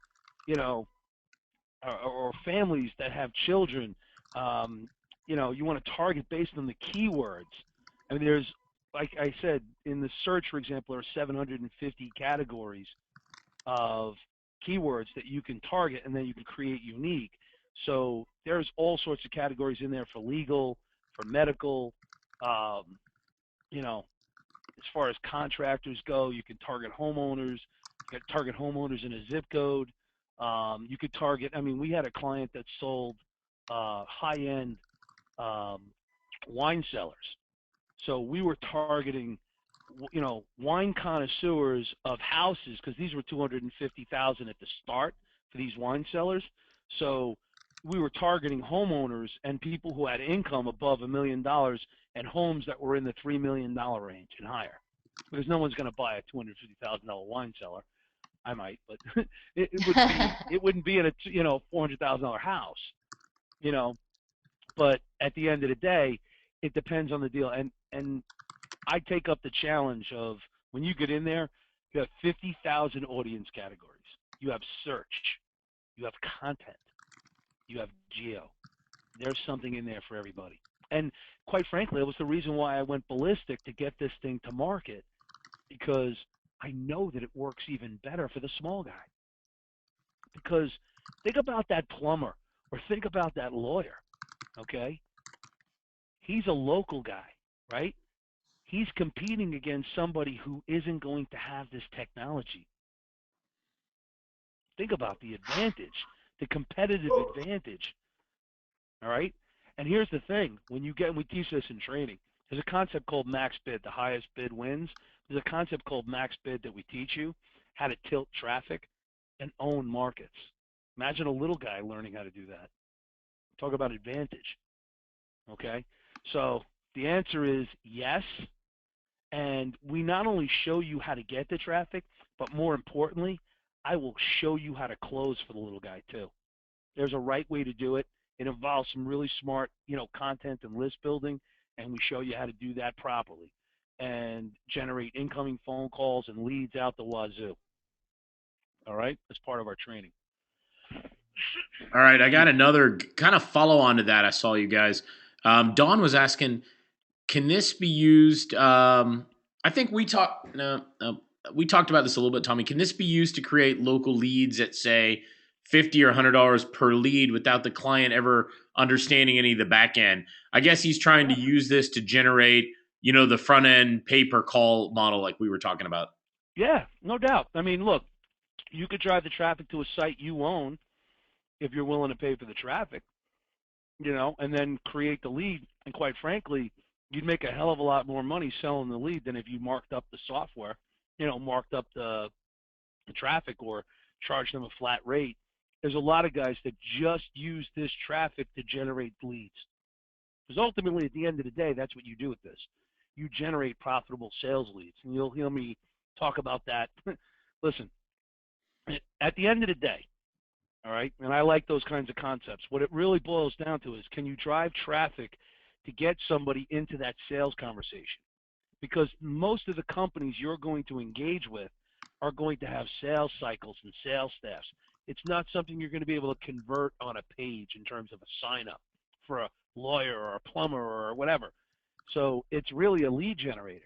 Speaker 4: or families that have children, you want to target based on the keywords. There's, like I said, in the search, for example, there are 750 categories of keywords that you can target, and then you can create unique. So there's all sorts of categories in there for legal, for medical, as far as contractors go, you can target homeowners. You can target homeowners in a zip code. You could target, we had a client that sold high-end wine cellars. So we were targeting, wine connoisseurs of houses, because these were $250,000 at the start for these wine cellars. So we were targeting homeowners and people who had income above $1 million and homes that were in the $3 million range and higher. Because no one's going to buy a $250,000 wine cellar. I might, but it wouldn't be in a $400,000 house. But at the end of the day, it depends on the deal. And I take up the challenge of, when you get in there, you have 50,000 audience categories. You have search. You have content. You have geo. There's something in there for everybody. And quite frankly, it was the reason why I went ballistic to get this thing to market, because I know that it works even better for the small guy. Because think about that plumber, or think about that lawyer, okay? He's a local guy, right? He's competing against somebody who isn't going to have this technology. Think about the advantage, the competitive advantage, all right? And here's the thing, we teach this in training, there's a concept called max bid, the highest bid wins. There's a concept called max bid that we teach you, how to tilt traffic and own markets. Imagine a little guy learning how to do that. Talk about advantage, okay? So the answer is yes, and we not only show you how to get the traffic, but more importantly, I will show you how to close for the little guy too. There's a right way to do it. It involves some really smart, content and list building, and we show you how to do that properly and generate incoming phone calls and leads out the wazoo. All right? As part of our training.
Speaker 3: All right, I got another kind of follow on to that. I saw you guys. Dawn was asking, can this be used? I think we talked about this a little bit, Tommy. Can this be used to create local leads at, say, $50 or $100 per lead without the client ever understanding any of the back end? I guess he's trying to use this to generate, the front end pay per call model like we were talking about.
Speaker 4: Yeah, no doubt. I mean, look, you could drive the traffic to a site you own if you're willing to pay for the traffic, and then create the lead. And quite frankly, you'd make a hell of a lot more money selling the lead than if you marked up the software, marked up the traffic or charged them a flat rate. There's a lot of guys that just use this traffic to generate leads. Because ultimately, at the end of the day, that's what you do with this. You generate profitable sales leads. And you'll hear me talk about that. Listen, at the end of the day, all right, and I like those kinds of concepts, what it really boils down to is, can you drive traffic to get somebody into that sales conversation? Because most of the companies you're going to engage with are going to have sales cycles and sales staffs. It's not something you're going to be able to convert on a page in terms of a sign-up for a lawyer or a plumber or whatever. So it's really a lead generator.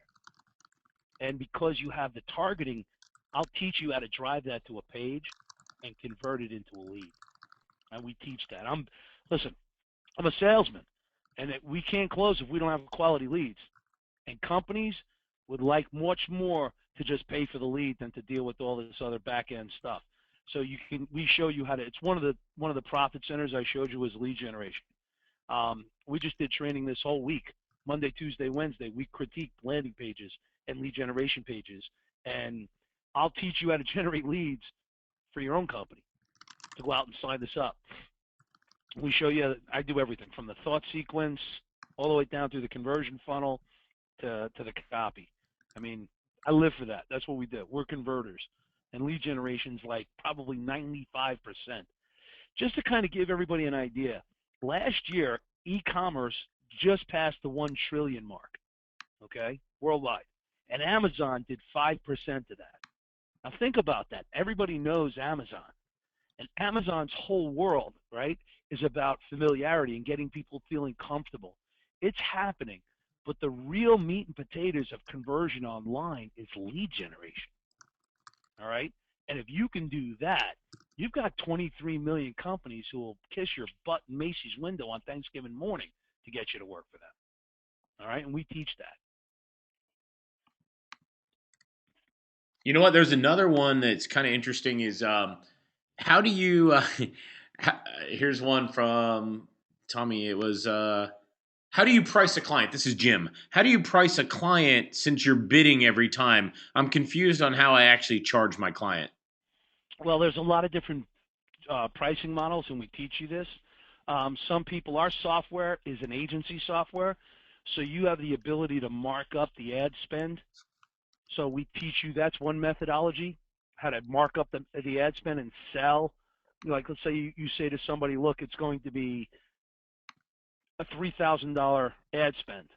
Speaker 4: And because you have the targeting, I'll teach you how to drive that to a page and convert it into a lead. And we teach that. Listen, I'm a salesman, and we can't close if we don't have quality leads. And companies would like much more to just pay for the lead than to deal with all this other back-end stuff. So we show you how to. It's one of the profit centers I showed you was lead generation. We just did training this whole week, Monday, Tuesday, Wednesday. We critiqued landing pages and lead generation pages, and I'll teach you how to generate leads for your own company to go out and sign this up. We show you. I do everything from the thought sequence all the way down through the conversion funnel to the copy. I mean, I live for that. That's what we do. We're converters. And lead generation's like probably 95%. Just to kind of give everybody an idea, last year, e-commerce just passed the 1 trillion mark, okay, worldwide. And Amazon did 5% of that. Now think about that. Everybody knows Amazon. And Amazon's whole world, right, is about familiarity and getting people feeling comfortable. It's happening. But the real meat and potatoes of conversion online is lead generation. All right? And if you can do that, you've got 23 million companies who will kiss your butt in Macy's window on Thanksgiving morning to get you to work for them. All right? And we teach that.
Speaker 3: You know what? There's another one that's kind of interesting is how do you here's one from Tommy. It was how do you price a client? This is Jim. How do you price a client since you're bidding every time? I'm confused on how I actually charge my client.
Speaker 4: Well, there's a lot of different pricing models, and we teach you this. Some people, our software is an agency software, so you have the ability to mark up the ad spend. So we teach you, that's one methodology, how to mark up the ad spend and sell. Like, let's say you say to somebody, look, it's going to be a $3,000 ad spend,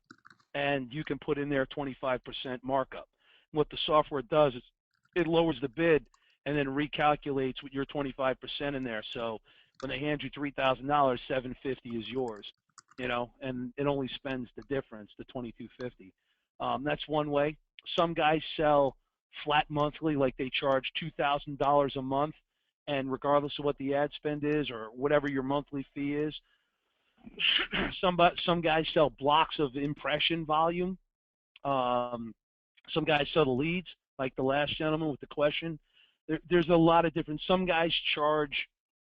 Speaker 4: and you can put in there 25% markup. What the software does is it lowers the bid and then recalculates with your 25% in there. So when they hand you $3,000, $750 is yours, and it only spends the difference, the $2,250. That's one way. Some guys sell flat monthly, like they charge $2,000 a month, and regardless of what the ad spend is or whatever your monthly fee is, some guys sell blocks of impression volume. Some guys sell the leads, like the last gentleman with the question. There's a lot of different. Some guys charge,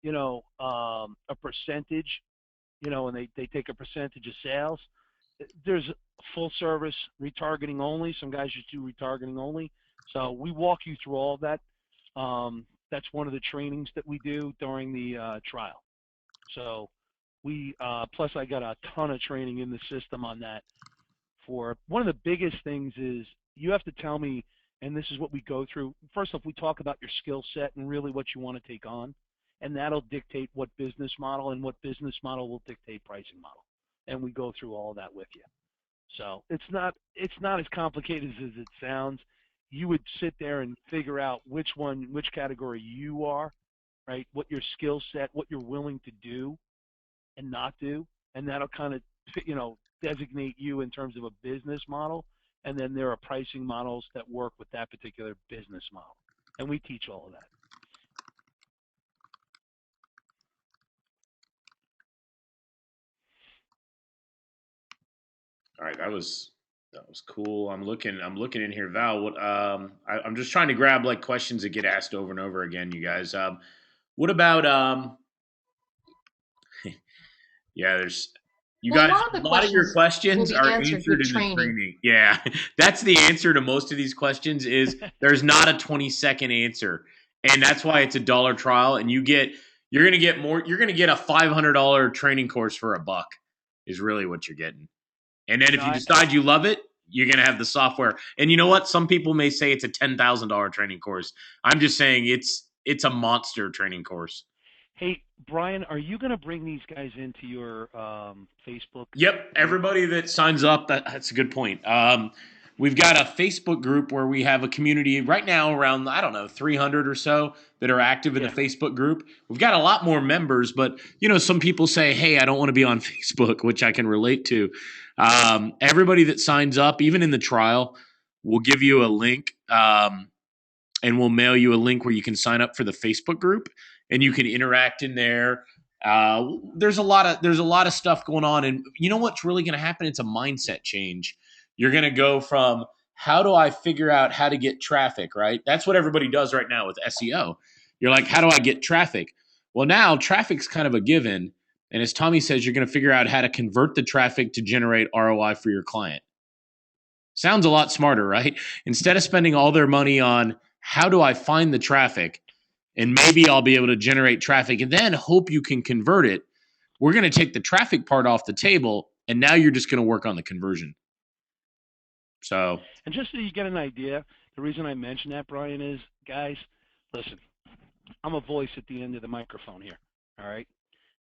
Speaker 4: a percentage, and they take a percentage of sales. There's full service retargeting only. Some guys just do retargeting only. So we walk you through all of that. That's one of the trainings that we do during the trial. So we plus I got a ton of training in the system on that. For one of the biggest things is you have to tell me, and this is what we go through. First off, we talk about your skill set and really what you want to take on, and that'll dictate what business model, and what business model will dictate pricing model. And we go through all of that with you. So it's not as complicated as it sounds. You would sit there and figure out which category you are, right? What your skill set, what you're willing to do and not do, and that'll kind of, designate you in terms of a business model. And then there are pricing models that work with that particular business model, and we teach all of that.
Speaker 3: All right, that was That was cool. I'm looking in here, Val. What I'm just trying to grab like questions that get asked over and over again, you guys. What about yeah, there's you
Speaker 2: Well, a
Speaker 3: guys,
Speaker 2: lot of the
Speaker 3: a lot of your
Speaker 2: questions will
Speaker 3: questions
Speaker 2: be
Speaker 3: are
Speaker 2: answered
Speaker 3: answered
Speaker 2: through
Speaker 3: in the
Speaker 2: training.
Speaker 3: training. Yeah. That's the answer to most of these questions is there's not a 20-second answer. And that's why it's a dollar trial and you're going to get more you're going to get a $500 training course for $1 is really what you're getting. And then if you
Speaker 4: I,
Speaker 3: decide you love it, you're going to have the software. And you know what? Some people may say it's a $10,000 training course. I'm just saying it's a monster training course.
Speaker 4: hey, Brian, are you going to bring these guys into your Facebook
Speaker 3: Yep,
Speaker 4: group?
Speaker 3: everybody that signs up, that's a good point. We've got a Facebook group where we have a community right now around, I don't know, 300 or so that are active in the
Speaker 4: Yeah.
Speaker 3: Facebook group. We've got a lot more members, but, some people say, hey, I don't want to be on Facebook, which I can relate to. Everybody that signs up, even in the trial, we'll give you a link and we'll mail you a link where you can sign up for the Facebook group and you can interact in there. There's a lot of stuff going on, and you know what's really going to happen? It's a mindset change. You're going to go from how do I figure out how to get traffic, right? That's what everybody does right now with SEO. You're like, how do I get traffic? Well, now traffic's kind of a given, and as Tommy says, you're going to figure out how to convert the traffic to generate ROI for your client. Sounds a lot smarter, right? Instead of spending all their money on how do I find the traffic and maybe I'll be able to generate traffic and then hope you can convert it, we're going to take the traffic part off the table and now you're just going to work on the conversion. So,
Speaker 4: And just so you get an idea, the reason I mention that, Brian, is, guys, listen, I'm a voice at the end of the microphone here, all right?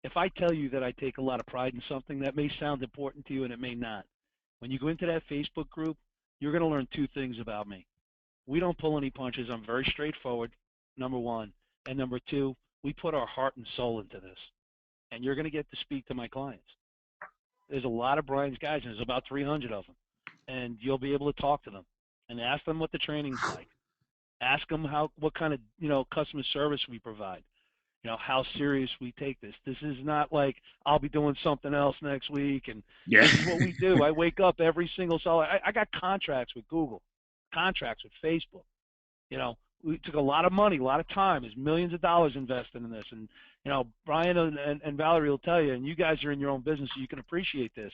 Speaker 4: If I tell you that I take a lot of pride in something, that may sound important to you and it may not. When you go into that Facebook group, you're going to learn two things about me. We don't pull any punches. I'm very straightforward, number one. And number two, we put our heart and soul into this. And you're going to get to speak to my clients. There's a lot of Brian's guys, and there's about 300 of them. And you'll be able to talk to them and ask them what the training's like. Ask them what kind of customer service we provide. How serious we take this. This is not like I'll be doing something else next week, and
Speaker 3: yeah.
Speaker 4: this is what we do. I wake up every single I got contracts with Google, contracts with Facebook. We took a lot of money, a lot of time. There's millions of dollars invested in this, and Brian and Valerie will tell you, and you guys are in your own business, so you can appreciate this.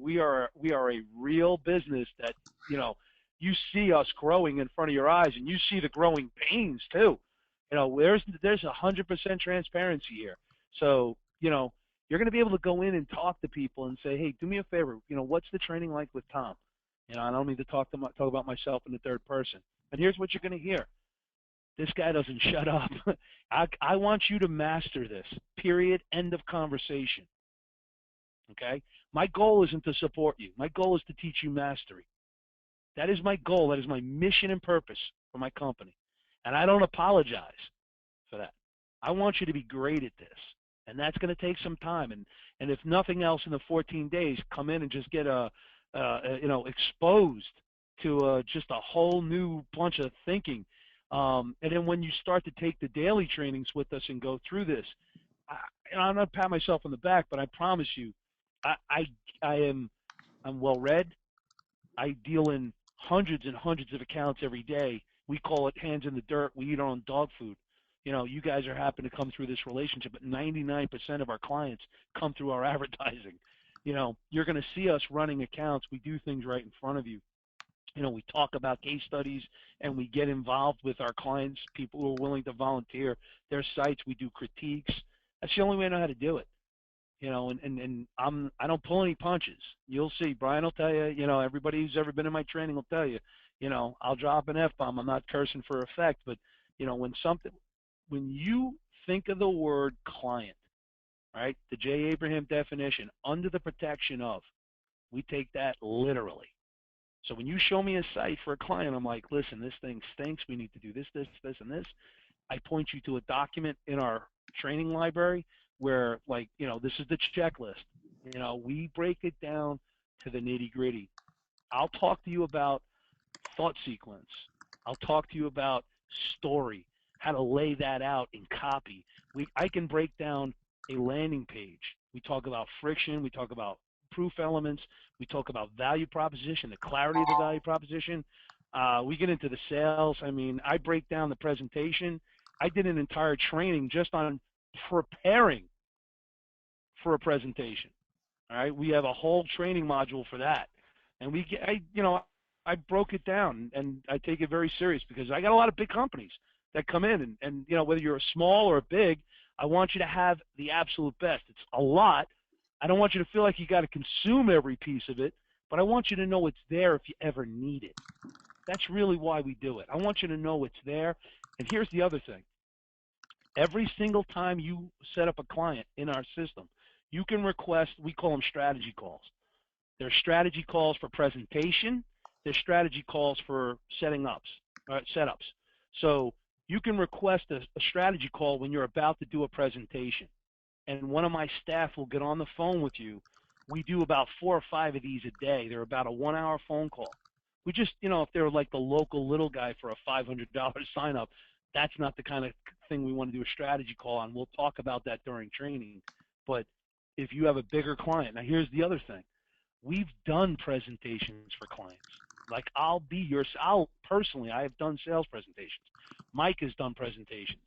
Speaker 4: We are a real business that you see us growing in front of your eyes, and you see the growing pains too. There's 100% transparency here. So, you're going to be able to go in and talk to people and say, hey, do me a favor. What's the training like with Tom? I don't need to talk about myself in the third person. And here's what you're going to hear. This guy doesn't shut up. I want you to master this. Period. End of conversation. Okay? My goal isn't to support you. My goal is to teach you mastery. That is my goal. That is my mission and purpose for my company. And I don't apologize for that. I want you to be great at this. And that's going to take some time. And if nothing else in the 14 days, come in and just get exposed to just a whole new bunch of thinking. And then when you start to take the daily trainings with us and go through this, I'm not pat myself on the back, but I promise you, I'm well read. I deal in hundreds and hundreds of accounts every day. We call it hands in the dirt. We eat our own dog food. You guys are happy to come through this relationship, but 99% of our clients come through our advertising. You're going to see us running accounts. We do things right in front of you. We talk about case studies and we get involved with our clients, people who are willing to volunteer their sites. We do critiques. That's the only way I know how to do it. And I don't pull any punches. You'll see. Brian will tell you, everybody who's ever been in my training will tell you, I'll drop an F-bomb. I'm not cursing for effect, but, when you think of the word client, right, the J. Abraham definition, under the protection of, we take that literally. So when you show me a site for a client, I'm like, listen, this thing stinks. We need to do this, this, this, and this. I point you to a document in our training library where, this is the checklist. We break it down to the nitty-gritty. I'll talk to you about thought sequence. I'll talk to you about story, how to lay that out in copy. I can break down a landing page. We talk about friction. We talk about proof elements. We talk about value proposition, the clarity of the value proposition. We get into the sales. I mean, I break down the presentation. I did an entire training just on preparing for a presentation. All right, we have a whole training module for that, and I broke it down, and I take it very serious because I got a lot of big companies that come in, and whether you're a small or a big, I want you to have the absolute best. It's a lot. I don't want you to feel like you got to consume every piece of it, but I want you to know it's there if you ever need it. That's really why we do it. I want you to know it's there. And here's the other thing. Every single time you set up a client in our system, you can request, we call them strategy calls. There's strategy calls for presentation. There's strategy calls for setups. So you can request a strategy call when you're about to do a presentation. And one of my staff will get on the phone with you. We do about 4 or 5 of these a day. They're about a 1-hour phone call. We just, if they're like the local little guy for a $500 sign up, that's not the kind of thing we want to do a strategy call on. We'll talk about that during training. But if you have a bigger client, now here's the other thing. We've done presentations for clients. Like I have done sales presentations. Mike has done presentations.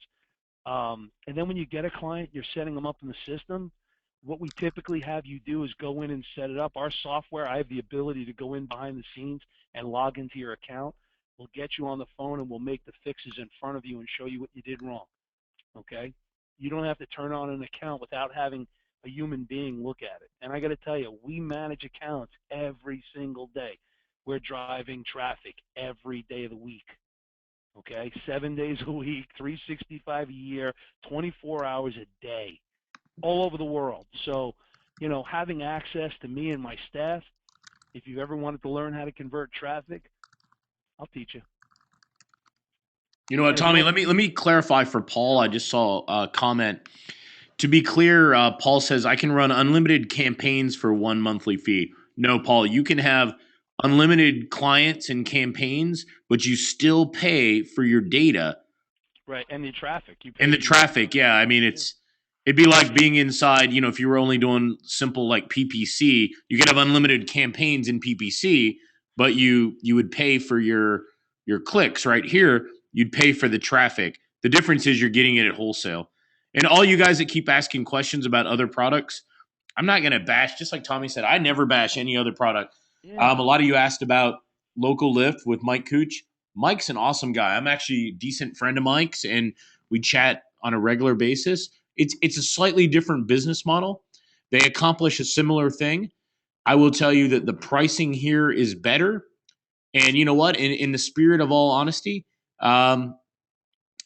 Speaker 4: And then when you get a client, you're setting them up in the system. What we typically have you do is go in and set it up. Our software, I have the ability to go in behind the scenes and log into your account. We'll get you on the phone and we'll make the fixes in front of you and show you what you did wrong. Okay? You don't have to turn on an account without having a human being look at it. And I got to tell you, we manage accounts every single day. We're driving traffic every day of the week. Okay? 7 days a week, 365 a year, 24 hours a day, all over the world. So, having access to me and my staff, if you ever wanted to learn how to convert traffic, I'll teach you.
Speaker 3: You know what, Tommy? Let me clarify for Paul. I just saw a comment. To be clear, Paul says I can run unlimited campaigns for one monthly fee. No, Paul, you can have unlimited clients and campaigns, but you still pay for your data.
Speaker 4: Right, and the traffic.
Speaker 3: And the traffic, yeah. I mean, it'd be like being inside, if you were only doing simple like PPC, you could have unlimited campaigns in PPC, but you would pay for your clicks. Right here, you'd pay for the traffic. The difference is you're getting it at wholesale. And all you guys that keep asking questions about other products, I'm not going to bash, just like Tommy said, I never bash any other product.
Speaker 4: Yeah.
Speaker 3: A lot of you asked about Local Lift with Mike Cooch. Mike's an awesome guy. I'm actually a decent friend of Mike's, and we chat on a regular basis. It's a slightly different business model. They accomplish a similar thing. I will tell you that the pricing here is better. And you know what? In the spirit of all honesty,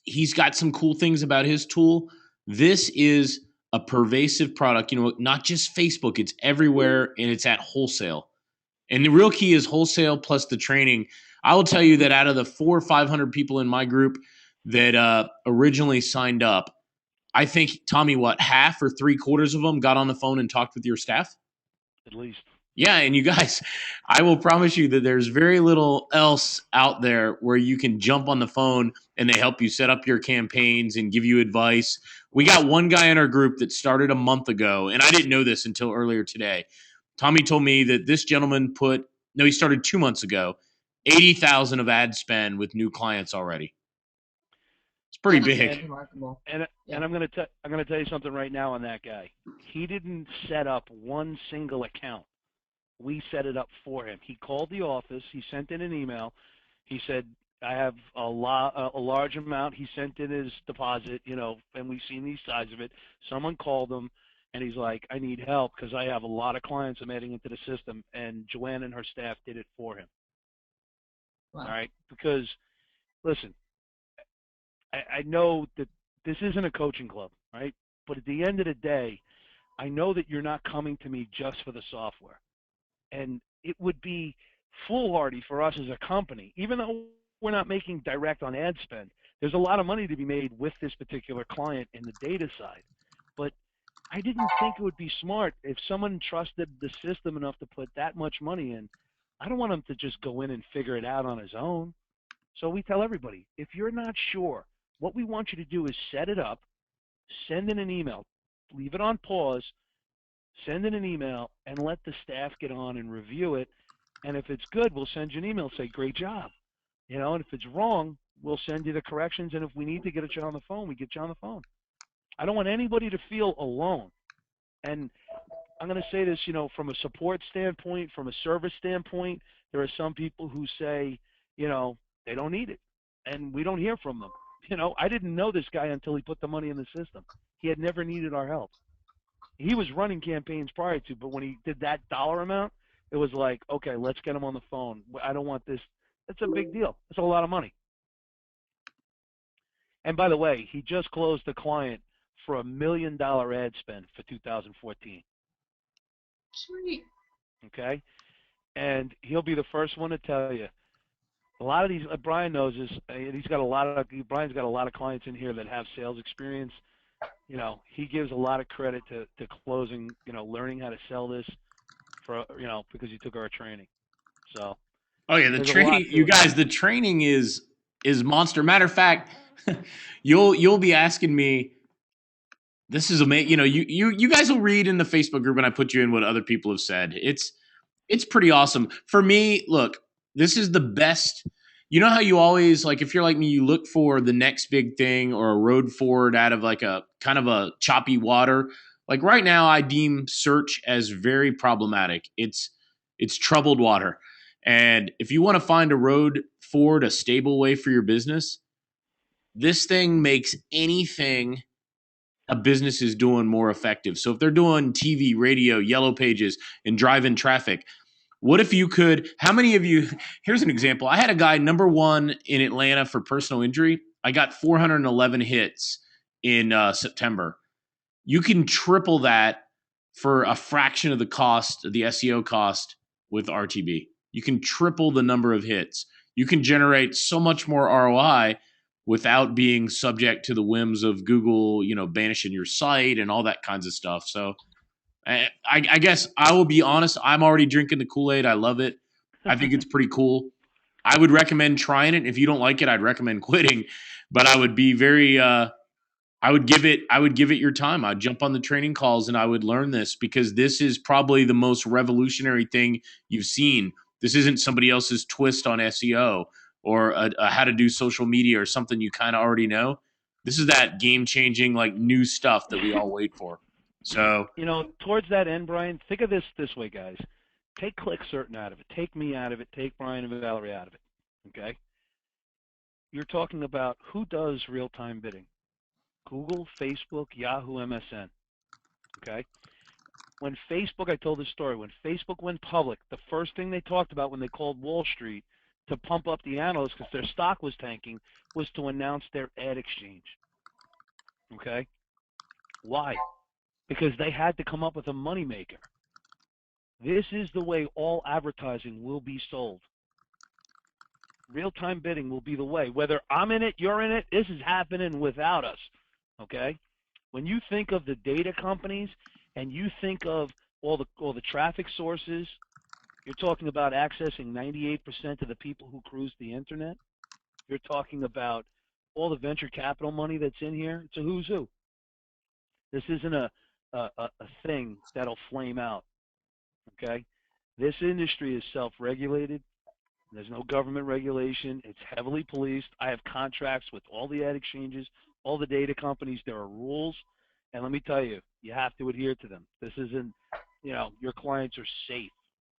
Speaker 3: he's got some cool things about his tool. This is a pervasive product, not just Facebook, it's everywhere and it's at wholesale. And the real key is wholesale plus the training. I will tell you that out of the 400 or 500 people in my group that originally signed up, I think, Tommy, half or 3/4 of them got on the phone and talked with your staff?
Speaker 4: At least.
Speaker 3: Yeah, and you guys, I will promise you that there's very little else out there where you can jump on the phone and they help you set up your campaigns and give you advice. We got one guy in our group that started a month ago, and I didn't know this until earlier today. Tommy told me that this gentleman he started 2 months ago, 80,000 of ad spend with new clients already. It's pretty big.
Speaker 2: Remarkable.
Speaker 4: And I'm going to tell you something right now on that guy. He didn't set up one single account. We set it up for him. He called the office. He sent in an email. He said, I have a large amount. He sent in his deposit, and we've seen the size of it. Someone called him, and he's like, I need help because I have a lot of clients I'm adding into the system. And Joanne and her staff did it for him.
Speaker 2: Wow.
Speaker 4: All right? Because, listen, I know that this isn't a coaching club, right? But at the end of the day, I know that you're not coming to me just for the software. And it would be foolhardy for us as a company, even though we're not making direct on ad spend. There's a lot of money to be made with this particular client in the data side. But I didn't think it would be smart if someone trusted the system enough to put that much money in. I don't want him to just go in and figure it out on his own. So we tell everybody, if you're not sure, what we want you to do is set it up, send in an email, leave it on pause, Send in an email and let the staff get on and review it. And if it's good, we'll send you an email, say, great job. And if it's wrong, we'll send you the corrections. And if we need to get you on the phone, we get you on the phone. I don't want anybody to feel alone. And I'm going to say this, from a support standpoint, from a service standpoint, there are some people who say, they don't need it. And we don't hear from them. I didn't know this guy until he put the money in the system. He had never needed our help. He was running campaigns prior to, but when he did that dollar amount, it was like, okay, let's get him on the phone. I don't want this. That's a big deal. That's a lot of money. And by the way, he just closed a client for $1 million ad spend for 2014.
Speaker 2: Sweet.
Speaker 4: Okay? And he'll be the first one to tell you. A lot of these, Brian knows this. Brian's got a lot of clients in here that have sales experience. He gives a lot of credit to closing, learning how to sell this because he took our training. So.
Speaker 3: Oh yeah, the training, you guys, the training is monster. Matter of fact, you'll be asking me. This is amazing. You guys will read in the Facebook group when I put you in what other people have said. It's pretty awesome. For me, look, this is the best. You know how you always, like, if you're like me, you look for the next big thing or a road forward out of like a kind of a choppy water. Like right now, I deem search as very problematic. It's troubled water. And if you want to find a road forward, a stable way for your business, this thing makes anything a business is doing more effective. So if they're doing TV, radio, yellow pages, and drive-in traffic, what if you could, how many of you, here's an example. I had a guy number 1 in Atlanta for personal injury. I got 411 hits in September. You can triple that for a fraction of the cost, the SEO cost with RTB. You can triple the number of hits. You can generate so much more ROI without being subject to the whims of Google, banishing your site and all that kinds of stuff. So I guess I will be honest. I'm already drinking the Kool-Aid. I love it. I think it's pretty cool. I would recommend trying it. If you don't like it, I'd recommend quitting. But I would be very I would give it your time. I'd jump on the training calls and I would learn this because this is probably the most revolutionary thing you've seen. This isn't somebody else's twist on SEO or a how to do social media or something you kind of already know. This is that game-changing, like, new stuff that we all wait for. So,
Speaker 4: towards that end, Brian, think of this way, guys. Take Click Certain out of it. Take me out of it. Take Brian and Valerie out of it. Okay? You're talking about who does real-time bidding. Google, Facebook, Yahoo, MSN. Okay? When Facebook, I told this story, when Facebook went public, the first thing they talked about when they called Wall Street to pump up the analysts because their stock was tanking was to announce their ad exchange. Okay? Why? Because they had to come up with a moneymaker. This is the way all advertising will be sold. Real-time bidding will be the way. Whether I'm in it, you're in it, this is happening without us. Okay? When you think of the data companies and you think of all the traffic sources, you're talking about accessing 98% of the people who cruise the internet. You're talking about all the venture capital money that's in here. It's a who's who. This isn't a thing that'll flame out. Okay? This industry is self-regulated. There's no government regulation. It's heavily policed. I have contracts with all the ad exchanges, all the data companies. There are rules. And let me tell you, you have to adhere to them. This isn't, your clients are safe.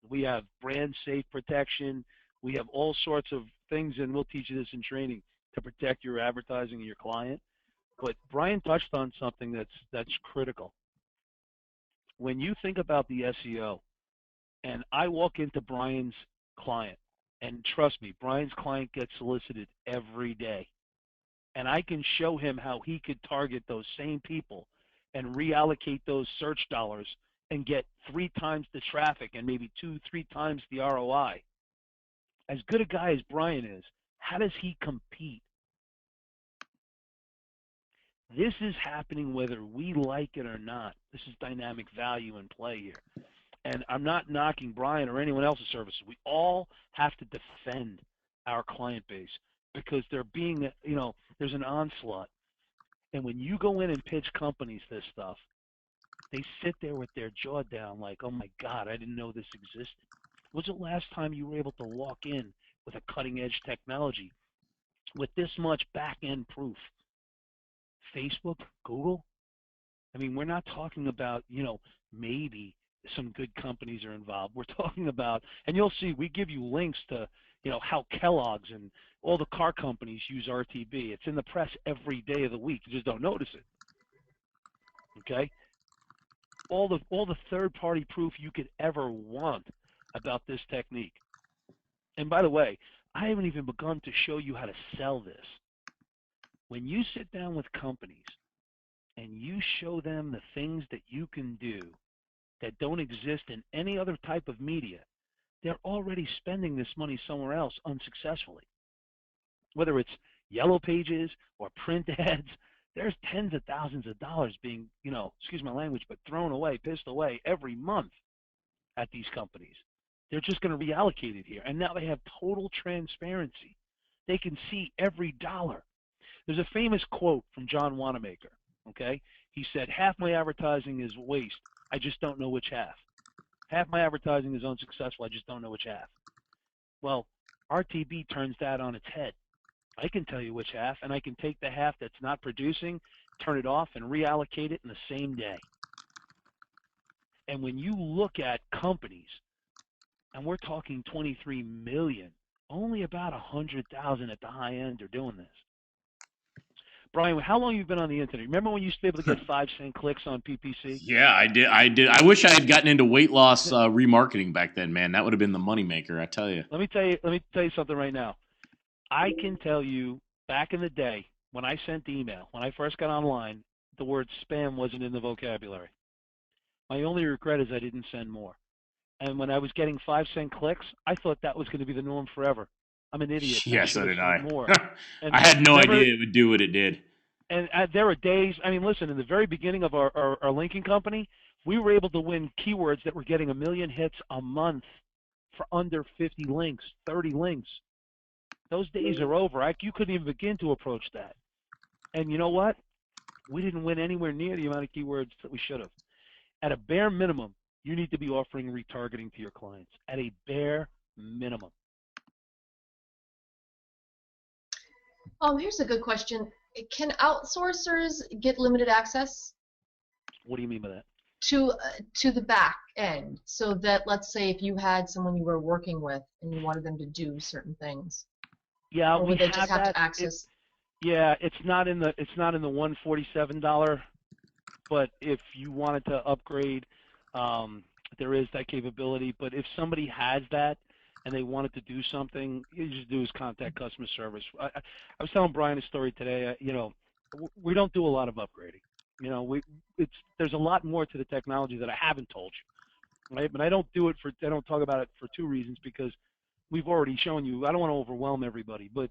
Speaker 4: We have brand safe protection. We have all sorts of things, and we'll teach you this in training to protect your advertising and your client. But Brian touched on something that's critical. When you think about the SEO, and I walk into Brian's client, and trust me, Brian's client gets solicited every day. And I can show him how he could target those same people and reallocate those search dollars and get 3 times the traffic and maybe 2-3 times the ROI. As good a guy as Brian is, how does he compete? This is happening whether we like it or not. This is dynamic value in play here. And I'm not knocking Brian or anyone else's services. We all have to defend our client base because they're being, there's an onslaught. And when you go in and pitch companies this stuff, They sit there with their jaw down like, oh my God, I didn't know this existed. Was the last time you were able to walk in with a cutting edge technology with this much back end proof? Facebook, Google? I mean, we're not talking about, maybe some good companies are involved. We're talking about, and you'll see, we give you links to, how Kellogg's and all the car companies use RTB. It's in the press every day of the week. You just don't notice it. Okay? All the third-party proof you could ever want about this technique. And by the way, I haven't even begun to show you how to sell this. When you sit down with companies and you show them the things that you can do that don't exist in any other type of media, they're already spending this money somewhere else unsuccessfully. Whether it's yellow pages or print ads, there's tens of thousands of dollars being, excuse my language, but thrown away, pissed away every month at these companies. They're just going to reallocate it here. And now they have total transparency. They can see every dollar. There's a famous quote from John Wanamaker, okay? He said, half my advertising is waste. I just don't know which half. Half my advertising is unsuccessful. I just don't know which half. Well, RTB turns that on its head. I can tell you which half, and I can take the half that's not producing, turn it off, and reallocate it in the same day. And when you look at companies, and we're talking 23 million, only about 100,000 at the high end are doing this. Brian, how long have you been on the internet? Remember when you used to be able to get 5-cent clicks on PPC?
Speaker 3: Yeah, I did. I wish I had gotten into weight loss remarketing back then, man. That would have been the moneymaker, I tell you.
Speaker 4: Let me tell you something right now. I can tell you back in the day when I sent email, when I first got online, the word spam wasn't in the vocabulary. My only regret is I didn't send more. And when I was getting 5-cent clicks, I thought that was going to be the norm forever. I'm an idiot. I
Speaker 3: Yes,
Speaker 4: should
Speaker 3: so
Speaker 4: have
Speaker 3: did
Speaker 4: sent
Speaker 3: I.
Speaker 4: more. And
Speaker 3: I had no
Speaker 4: remember,
Speaker 3: idea it would do what it did.
Speaker 4: and there were days, I mean, listen, in the very beginning of our linking company, we were able to win keywords that were getting 1 million hits a month for under 50 links, 30 links. Those days are over. You couldn't even begin to approach that. And you know what? We didn't win anywhere near the amount of keywords that we should have. At a bare minimum, you need to be offering retargeting to your clients. At a bare minimum.
Speaker 2: Here's a good question. Can outsourcers get limited access
Speaker 4: What do you mean by that?
Speaker 2: to the back end, so that, let's say, if you had someone you were working with and you wanted them to do certain things,
Speaker 4: Yeah,
Speaker 2: or
Speaker 4: we
Speaker 2: would they
Speaker 4: have
Speaker 2: just have
Speaker 4: that.
Speaker 2: to access?
Speaker 4: It's not in the $147, but if you wanted to upgrade, there is that capability. But if somebody has that and they wanted to do something, you just do is contact customer service. I was telling Brian a story today. We don't do a lot of upgrading. There's a lot more to the technology that I haven't told you, right? But I don't talk about it for two reasons, because we've already shown you. I don't want to overwhelm everybody, but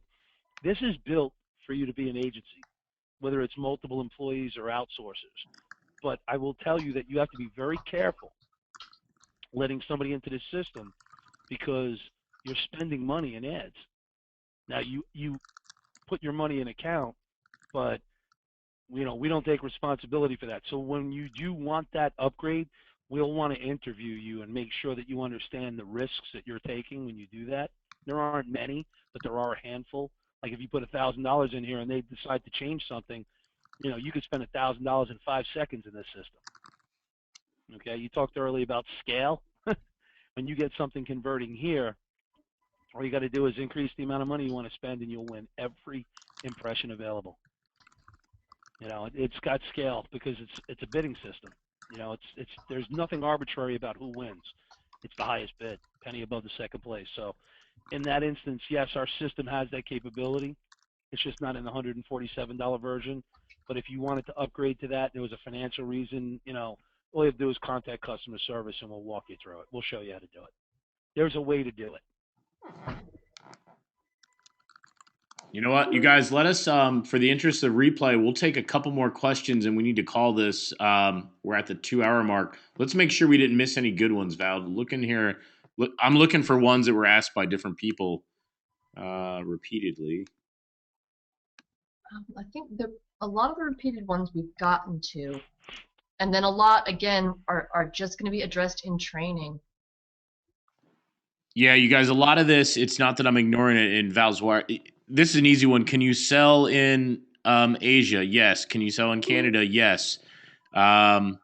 Speaker 4: this is built for you to be an agency, whether it's multiple employees or outsourcers. But I will tell you that you have to be very careful letting somebody into this system, because you're spending money in ads. Now you put your money in account, but we don't take responsibility for that. So when you do want that upgrade, we'll want to interview you and make sure that you understand the risks that you're taking when you do that. There aren't many, but there are a handful. Like if you put $1,000 in here and they decide to change something, you could spend $1,000 in 5 seconds in this system. Okay, you talked earlier about scale. When you get something converting here, all you got to do is increase the amount of money you want to spend, and you'll win every impression available. It's got scale because it's a bidding system. There's nothing arbitrary about who wins. It's the highest bid, penny above the second place. So in that instance, yes, our system has that capability. It's just not in the $147 version. But if you wanted to upgrade to that, there was a financial reason, all you have to do is contact customer service and we'll walk you through it. We'll show you how to do it. There's a way to do it.
Speaker 3: You know what, you guys, let us, for the interest of replay, we'll take a couple more questions and we need to call this. We're at the 2-hour mark. Let's make sure we didn't miss any good ones, Val. Look in here. I'm looking for ones that were asked by different people repeatedly.
Speaker 2: I think a lot of the repeated ones we've gotten to. And then a lot, again, are just going to be addressed in training.
Speaker 3: Yeah, you guys, a lot of this, it's not that I'm ignoring it in Val's Wire. This is an easy one. Can you sell in Asia? Yes. Can you sell in Canada? Yes. Um,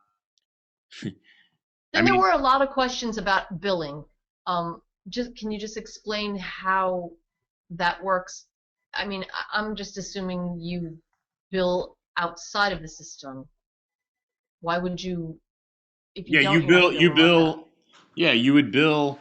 Speaker 2: Then there were a lot of questions about billing. Can you just explain how that works? I mean, I'm just assuming you bill outside of the system. Why would you, if you
Speaker 3: yeah,
Speaker 2: don't, you're not billing like that?
Speaker 3: yeah, you would bill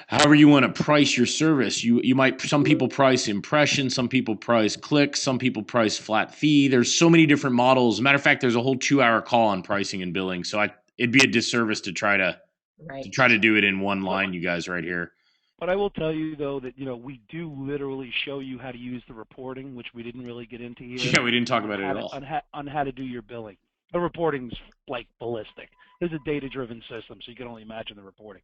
Speaker 3: however you want to price your service. You might, some people price impressions, some people price clicks, some people price flat fee. There's so many different models. As a matter of fact, there's a whole 2-hour call on pricing and billing. So it'd be a disservice to try to
Speaker 2: Right.
Speaker 3: do it in one line, you guys, right here.
Speaker 4: But I will tell you though that we do literally show you how to use the reporting, which we didn't really get into here.
Speaker 3: Yeah, we didn't talk about it at all.
Speaker 4: On how to do your billing. The reporting's like ballistic. This is a data-driven system, so you can only imagine the reporting.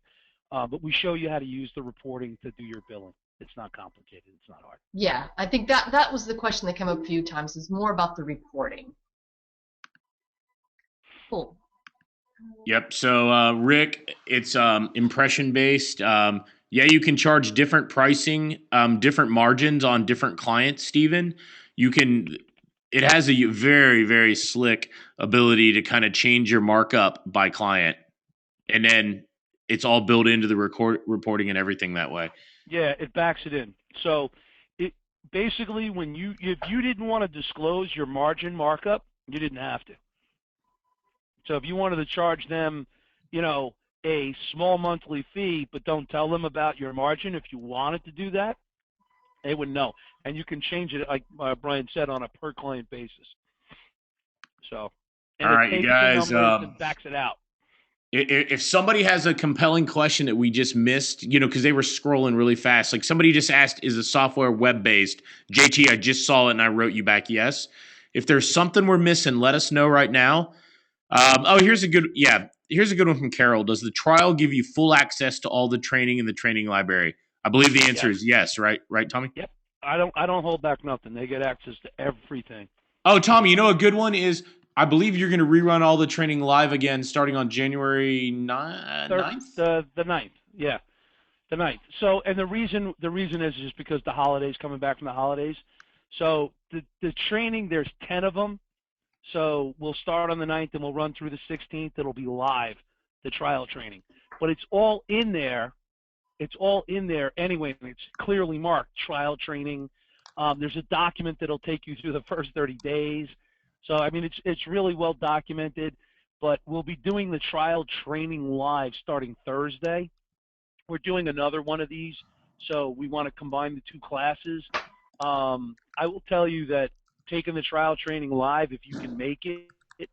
Speaker 4: But we show you how to use the reporting to do your billing. It's not complicated. It's not hard.
Speaker 2: Yeah, I think that was the question that came up a few times. Is more about the reporting. Cool.
Speaker 3: Yep. So, Rick, it's impression based. Yeah, you can charge different pricing, different margins on different clients, Steven. You can, it has a very, very slick ability to kind of change your markup by client. And then it's all built into the reporting and everything that way.
Speaker 4: Yeah, it backs it in. So it basically, if you didn't want to disclose your margin markup, you didn't have to. So if you wanted to charge them, a small monthly fee, but don't tell them about your margin, if you wanted to do that, they would know. And you can change it, like Brian said, on a per client basis. So, and
Speaker 3: all right, you guys,
Speaker 4: and backs it out.
Speaker 3: If somebody has a compelling question that we just missed, because they were scrolling really fast, like somebody just asked, is the software web-based? JT, I just saw it and I wrote you back yes. If there's something we're missing, let us know right now. Here's a good one from Carol. Does the trial give you full access to all the training in the training library? I believe the answer is yes, right? Right, Tommy?
Speaker 4: Yep. I don't hold back nothing. They get access to everything.
Speaker 3: Oh, Tommy, a good one is, I believe you're going to rerun all the training live again starting on January 9th?
Speaker 4: The 9th, yeah. The 9th. So, and the reason is just because the holidays, coming back from the holidays. So the training, there's 10 of them. So we'll start on the 9th and we'll run through the 16th. It'll be live, the trial training. But it's all in there. It's all in there anyway. It's clearly marked, trial training. There's a document that'll take you through the first 30 days. So, I mean, it's really well documented. But we'll be doing the trial training live starting Thursday. We're doing another one of these. So we want to combine the two classes. I will tell you that taking the trial training live, if you can make it,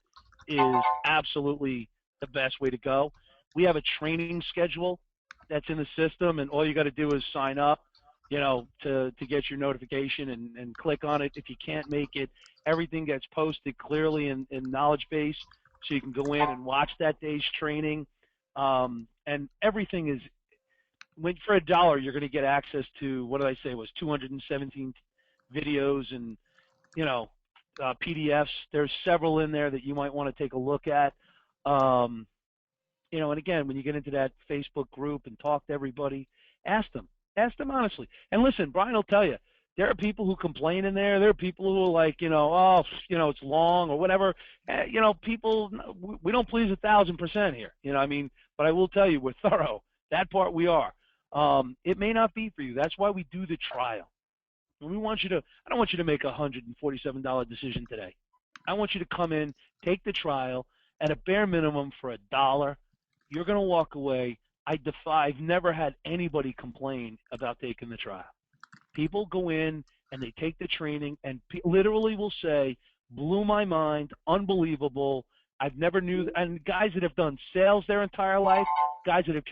Speaker 4: is absolutely the best way to go. We have a training schedule that's in the system, and all you got to do is sign up, to get your notification and click on it. If you can't make it, everything gets posted clearly in Knowledge Base, so you can go in and watch that day's training. And everything is, for $1, you're going to get access to, what did I say, it was 217 videos and PDFs. There's several in there that you might want to take a look at. And again, when you get into that Facebook group and talk to everybody, ask them honestly. And listen, Brian will tell you, there are people who complain in there. There are people who are like, it's long or whatever. People, we don't please 1,000% here. But I will tell you, we're thorough. That part we are. It may not be for you. That's why we do the trial. I don't want you to make a $147 decision today. I want you to come in, take the trial at a bare minimum for $1. You're going to walk away. I've never had anybody complain about taking the trial. People go in and they take the training and literally will say, blew my mind, unbelievable. I've never knew, and guys that have done sales their entire life, guys that have